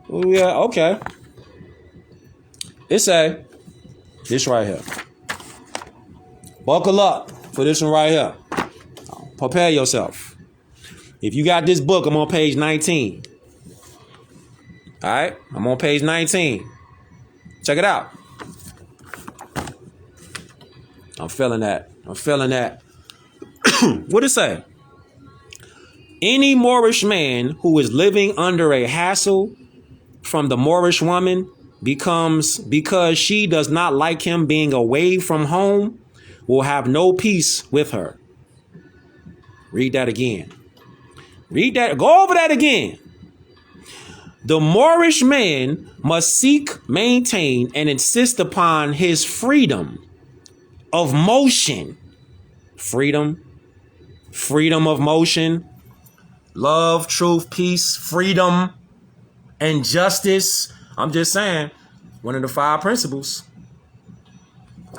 Where we at? Okay. It's this right here. Buckle up for this one right here. Prepare yourself. If you got this book, I'm on page 19. All right? I'm on page 19. Check it out. I'm feeling that. What it say? Any Moorish man who is living under a hassle from the Moorish woman because she does not like him being away from home will have no peace with her. Read that again. Go over that again. The Moorish man must seek, maintain, and insist upon his freedom of motion. Freedom of motion. Love, truth, peace, freedom, and justice. I'm just saying, one of the 5 principles.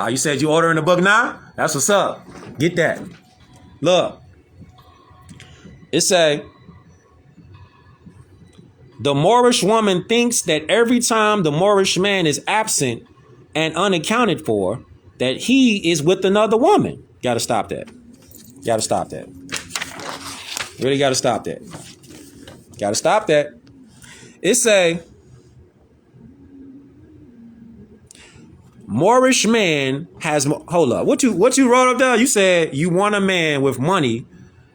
You said you ordering the book now? That's what's up. Get that. Look. It say, the Moorish woman thinks that every time the Moorish man is absent and unaccounted for, that he is with another woman. Gotta stop that. Really gotta stop that. It say, Moorish man has, hold up. What you wrote up there? You said you want a man with money,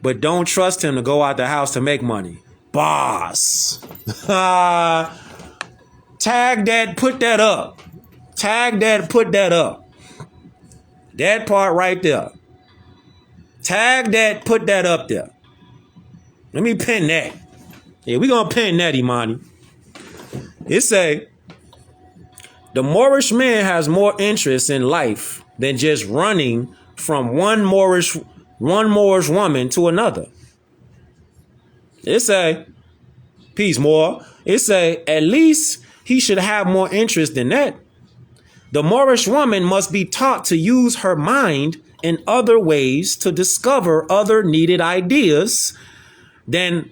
but don't trust him to go out the house to make money. Boss. Tag that, put that up. That part right there. Tag that, put that up there. Let me pin that. Yeah, we gonna pin that, Imani. It say, the Moorish man has more interest in life than just running from one Moorish woman to another. It say, peace, Moor. It say, at least he should have more interest than that. The Moorish woman must be taught to use her mind in other ways to discover other needed ideas than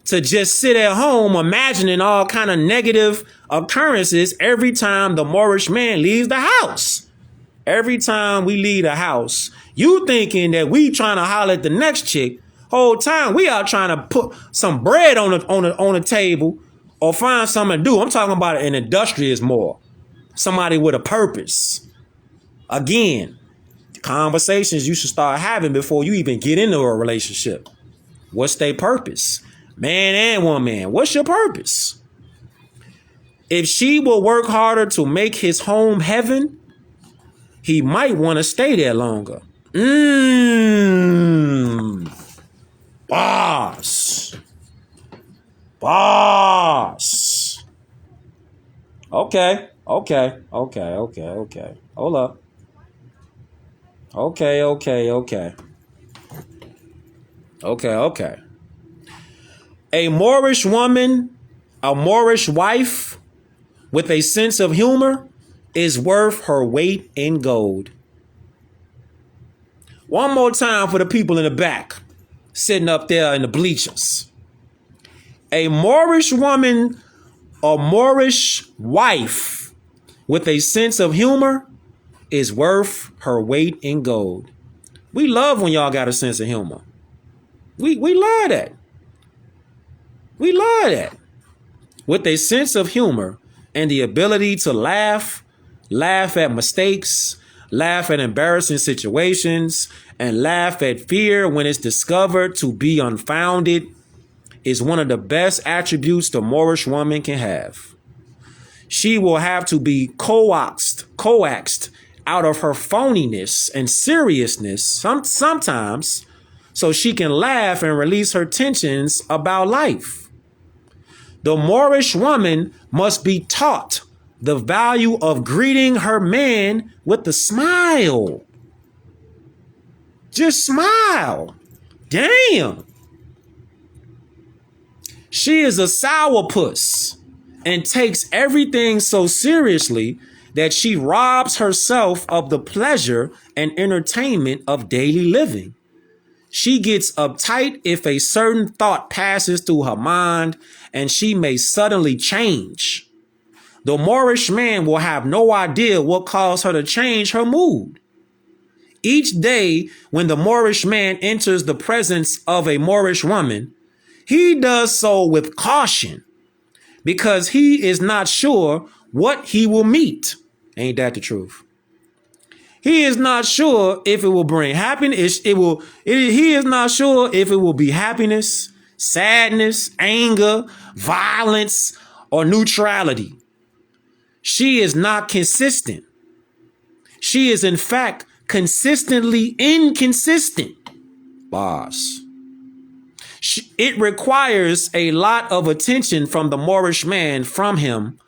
to just sit at home imagining all kind of negative occurrences every time the Moorish man leaves the house. Every time we leave the house, you thinking that we trying to holler at the next chick. Whole time we are trying to put some bread on the table or find something to do. I'm talking about an industrious Moor. Somebody with a purpose. Again, conversations you should start having before you even get into a relationship. What's their purpose? Man and woman, what's your purpose? If she will work harder to make his home heaven, he might want to stay there longer. Boss. Boss. Okay. Hold up. Okay. A Moorish woman, a Moorish wife with a sense of humor is worth her weight in gold. One more time for the people in the back, sitting up there in the bleachers. A Moorish woman, a Moorish wife with a sense of humor is worth her weight in gold. We love when y'all got a sense of humor. We love that. We love that. With a sense of humor and the ability to laugh at mistakes, laugh at embarrassing situations, and laugh at fear when it's discovered to be unfounded is one of the best attributes the Moorish woman can have. She will have to be coaxed out of her phoniness and seriousness sometimes so she can laugh and release her tensions about life. The Moorish woman must be taught the value of greeting her man with a smile. Just smile. Damn. She is a sourpuss and takes everything so seriously that she robs herself of the pleasure and entertainment of daily living. She gets uptight if a certain thought passes through her mind, and she may suddenly change. The Moorish man will have no idea what caused her to change her mood. Each day when the Moorish man enters the presence of a Moorish woman, he does so with caution because he is not sure what he will meet. Ain't that the truth? He is not sure if it will bring happiness. He is not sure if it will be happiness, sadness, anger, violence, or neutrality. She is not consistent. She is, in fact, consistently inconsistent. Boss. It requires a lot of attention from the Moorish man from him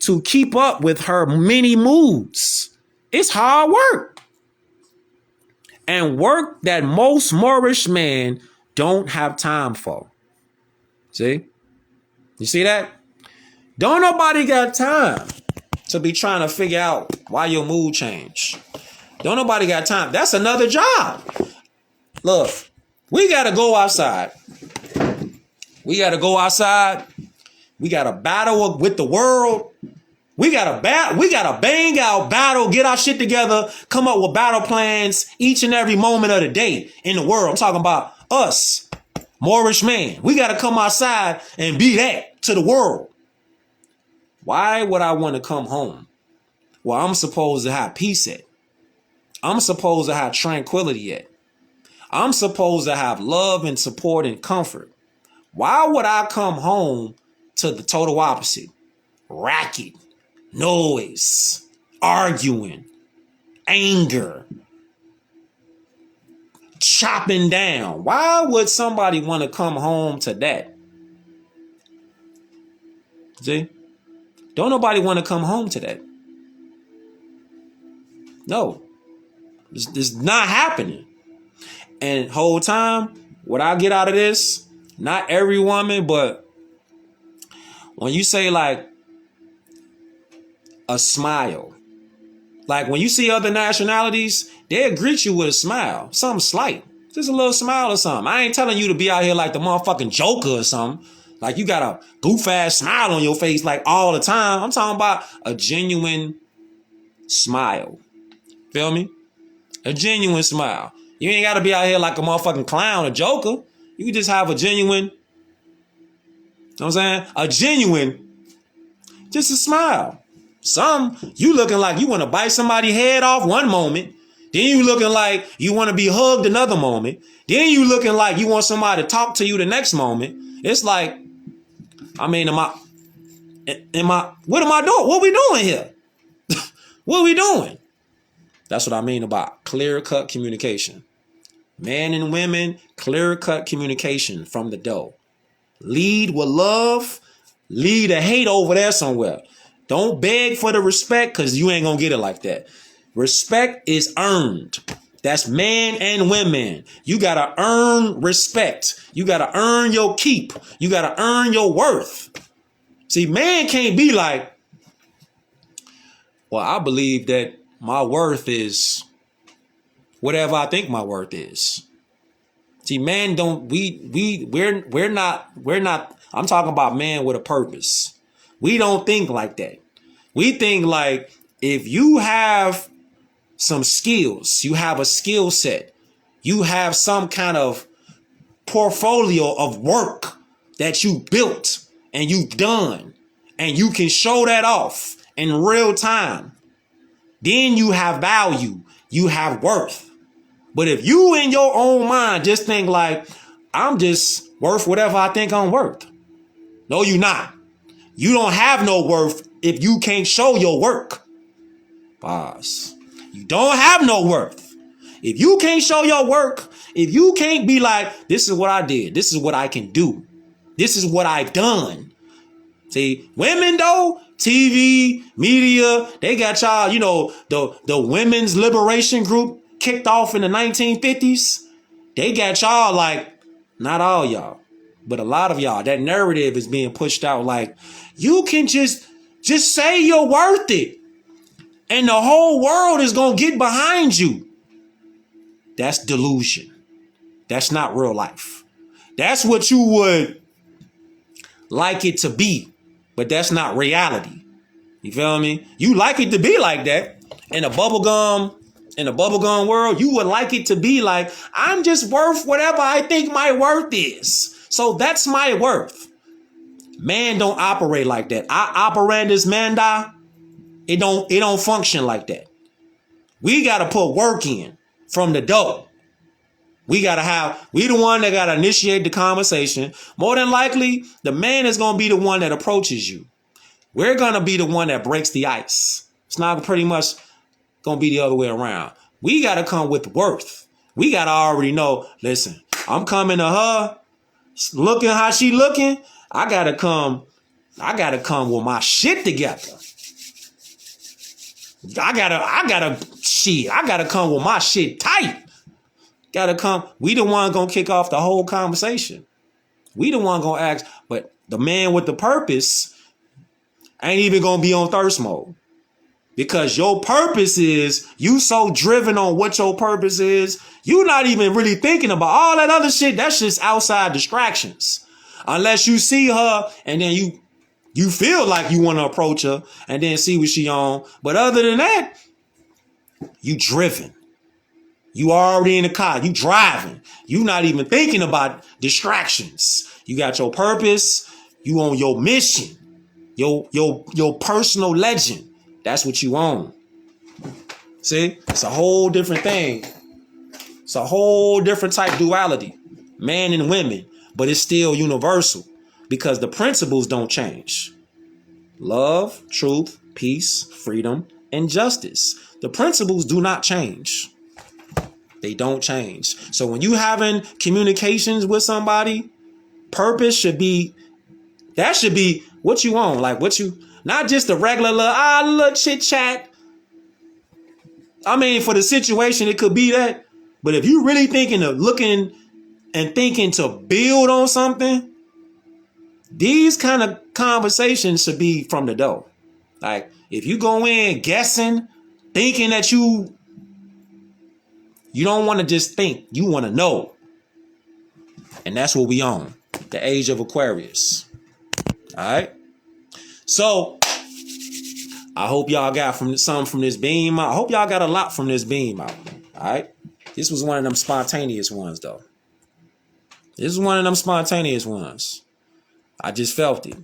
to keep up with her many moods. It's hard work. And work that most Moorish men don't have time for. See? You see that? Don't nobody got time to be trying to figure out why your mood changed. Don't nobody got time. That's another job. Look, we got to go outside. We got to go outside. We got to battle with the world. We got to bang out battle, get our shit together, come up with battle plans each and every moment of the day in the world. I'm talking about us, Moorish man. We got to come outside and be that to the world. Why would I want to come home? Well, I'm supposed to have peace at. I'm supposed to have tranquility at. I'm supposed to have love and support and comfort. Why would I come home to the total opposite? Racket, noise, arguing, anger, chopping down. Why would somebody want to come home to that? See? Don't nobody want to come home to that. No. It's not happening. And whole time, what I get out of this, not every woman, but when you say like a smile, like when you see other nationalities, they'll greet you with a smile, something slight, just a little smile or something. I ain't telling you to be out here like the motherfucking Joker or something. Like you got a goof ass smile on your face like all the time. I'm talking about a genuine smile. Feel me? A genuine smile. You ain't got to be out here like a motherfucking clown or Joker. You can just have a genuine, you know what I'm saying? A genuine, just a smile. You looking like you want to bite somebody's head off one moment. Then you looking like you want to be hugged another moment. Then you looking like you want somebody to talk to you the next moment. It's like, I mean, what am I doing? What we doing here? What we doing? That's what I mean about clear-cut communication. Men and women, clear-cut communication from the door. Lead with love. Lead a hate over there somewhere. Don't beg for the respect because you ain't going to get it like that. Respect is earned. That's men and women. You got to earn respect. You got to earn your keep. You got to earn your worth. See, man can't be like, well, I believe that my worth is whatever I think my worth is. See, man, we're not, I'm talking about man with a purpose. We don't think like that. We think like, if you have some skills, you have a skill set, you have some kind of portfolio of work that you built and you've done, and you can show that off in real time, then you have value, you have worth. But if you in your own mind just think like, I'm just worth whatever I think I'm worth. No, you're not. You don't have no worth if you can't show your work. Boss, you don't have no worth. If you can't show your work, if you can't be like, this is what I did, this is what I can do, this is what I've done. See, women though, TV, media, they got y'all, you know, the women's liberation group kicked off in the 1950s. They got y'all like, not all y'all, but a lot of y'all, that narrative is being pushed out like, you can just say you're worth it and the whole world is going to get behind you. That's delusion. That's not real life. That's what you would like it to be, but that's not reality. You feel me? You like it to be like that. In the bubblegum world, you would like it to be like, I'm just worth whatever I think my worth is. So that's my worth. Man don't operate like that. I operandus manda. It don't function like that. We got to put work in from the door. We the one that got to initiate the conversation. More than likely, the man is going to be the one that approaches you. We're going to be the one that breaks the ice. It's not pretty much going to be the other way around. We got to come with worth. We got to already know, listen, I'm coming to her, looking how she looking. I got to come with my shit together. I gotta come with my shit tight. Gotta come. We the one gonna kick off the whole conversation. We the one gonna ask, but the man with the purpose ain't even gonna be on thirst mode. Because your purpose is, you so driven on what your purpose is, you not even really thinking about all that other shit. That's just outside distractions. Unless you see her and then you feel like you want to approach her and then see what she on. But other than that, you driven. You already in the car. You driving. You not even thinking about distractions. You got your purpose. You on your mission. Your personal legend. That's what you own. See? It's a whole different thing. It's a whole different type duality. Man and women. But it's still universal. Because the principles don't change. Love, truth, peace, freedom, and justice. The principles do not change. They don't change. So when you having communications with somebody, purpose should be what you want. Like what you, not just a regular little chit chat. I mean, for the situation, it could be that. But if you really thinking of looking and thinking to build on something, these kind of conversations should be from the door. Like, if you go in guessing, thinking that you don't want to just think, you want to know. And that's what we on. The age of Aquarius. All right. So, I hope y'all got some from this beam out. I hope y'all got a lot from this beam out. All right. This was one of them spontaneous ones, though. This is one of them spontaneous ones. I just felt it.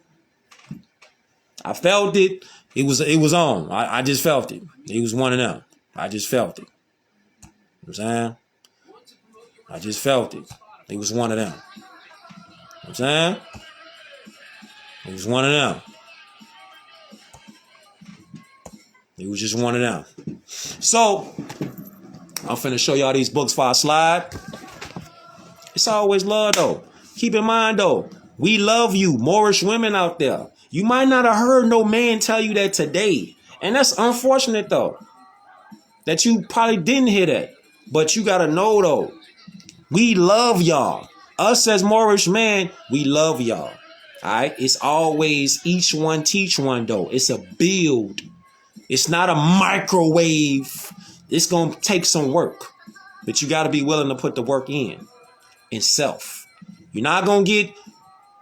I felt it. It was on. I just felt it. It was one of them. I just felt it. You know what I'm saying? I just felt it. It was one of them. I'm saying? He was one of them. He was just one of them. So, I'm finna show y'all these books before I slide. It's always love, though. Keep in mind, though, we love you, Moorish women out there. You might not have heard no man tell you that today. And that's unfortunate, though, that you probably didn't hear that. But you gotta know, though, we love y'all. Us as Moorish men, we love y'all. All right? It's always each one teach one, though. It's a build. It's not a microwave. It's going to take some work. But you got to be willing to put the work in self. You're not going to get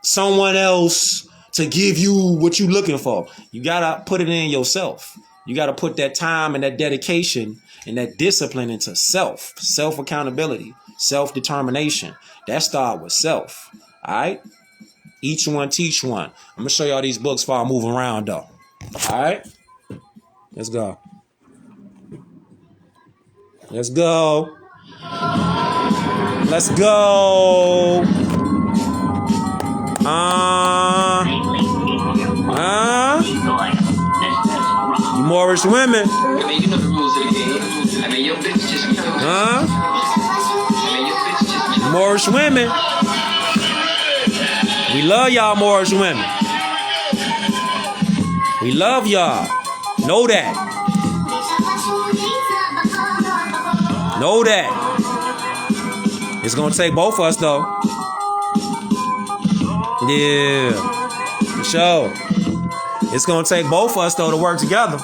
someone else to give you what you're looking for. You got to put it in yourself. You got to put that time and that dedication and that discipline into self. Self-accountability. Self-determination. That start with self. All right? Each one teach one. I'm going to show y'all these books before I move around, though. All right? Let's go. Let's go. Let's go. You Moorish women. You know the rules of the game. I mean, your bitch just You Moorish women. We love y'all, Moorish women. We love y'all. Know that. Know that. It's gonna take both of us, though. Yeah. For sure. It's gonna take both of us, though, to work together.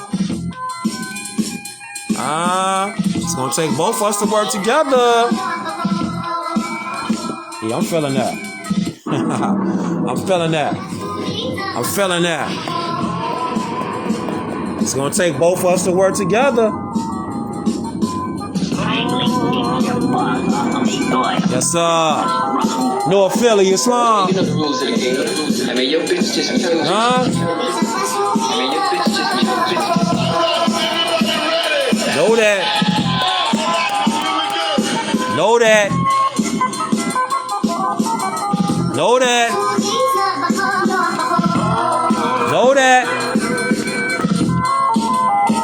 It's gonna take both of us to work together. Yeah, I'm feeling that. I'm feeling that. I'm feeling that. It's gonna take both of us to work together. Yes, sir. No affiliate Islam. You know the rules of the game. I mean, your bitch just Know that. Know that. Know that. Know that.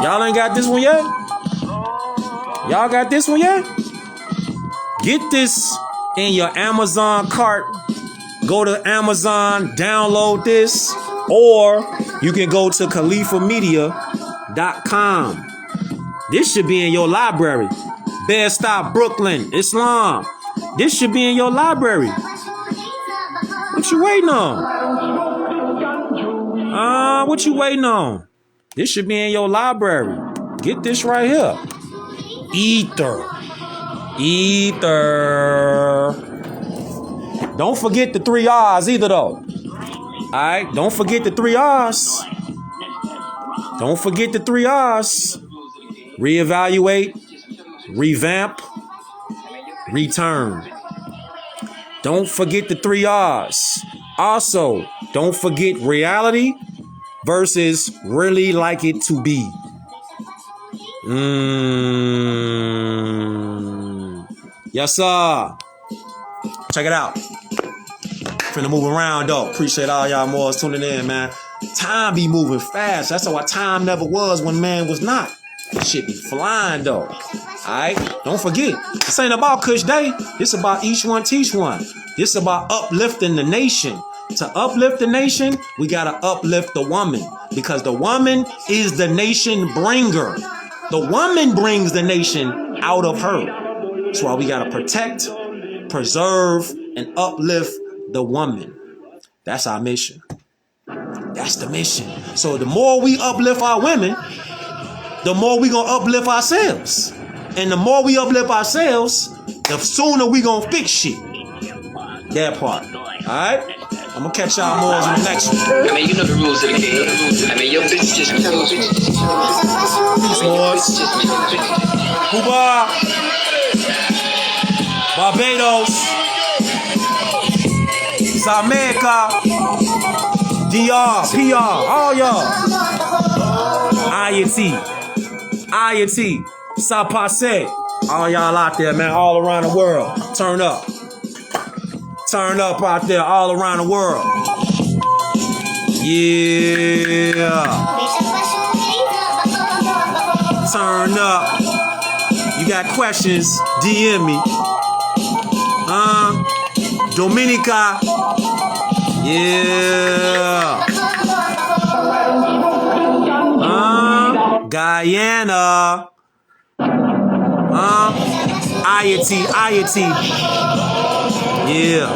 Y'all ain't got this one yet? Y'all got this one yet? Get this in your Amazon cart. Go to Amazon, download this, or you can go to khalifamedia.com. This should be in your library. Bed-Stuy, Brooklyn, Islam. This should be in your library. What you waiting on? What you waiting on? This should be in your library. Get this right here. Ether. Don't forget the 3 R's either, though. Alright? Don't forget the 3 R's. Don't forget the 3 R's. Reevaluate, revamp, return. Don't forget the 3 R's. Also, don't forget reality versus really like it to be. Yes, sir. Check it out. Finna move around, though. Appreciate all y'all more tuning in, man. Time be moving fast. That's how time never was when man was not. Shit be flying, though. Alright? Don't forget. This ain't about CushDey. This about each one teach one. This about uplifting the nation. To uplift the nation, we gotta uplift the woman. Because the woman is the nation bringer. The woman brings the nation out of her. That's why we gotta protect, preserve, and uplift the woman. That's our mission. That's the mission. So the more we uplift our women, the more we gonna uplift ourselves. And the more we uplift ourselves, the sooner we gonna fix shit. That part. Alright? I'm gonna catch y'all more in the next one. I mean, you know the rules of the game. I mean, your bitch just Peace, boys. Cuba. Barbados. South America. DR. PR. All y'all. INT. South Passe. All y'all out there, man. All around the world. Turn up. Turn up out there all around the world. Yeah. Turn up. You got questions, DM me. Dominica. Yeah. Guyana. Iety. Yeah.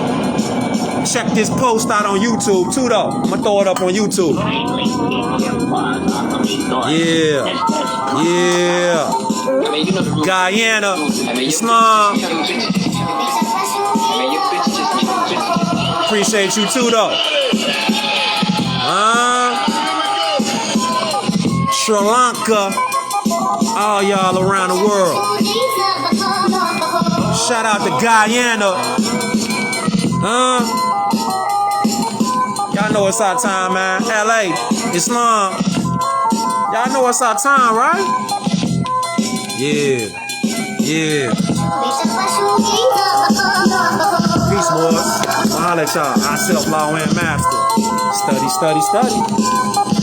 Check this post out on YouTube too though. I'm gonna throw it up on YouTube. Yeah. Guyana. Islam. Appreciate you too though. Sri Lanka. All y'all around the world. Shout out to Guyana. Y'all know it's our time, man. LA, Islam. Y'all know it's our time, right? Yeah. Peace, boys. I'll holler at y'all. I self-law and master. Study.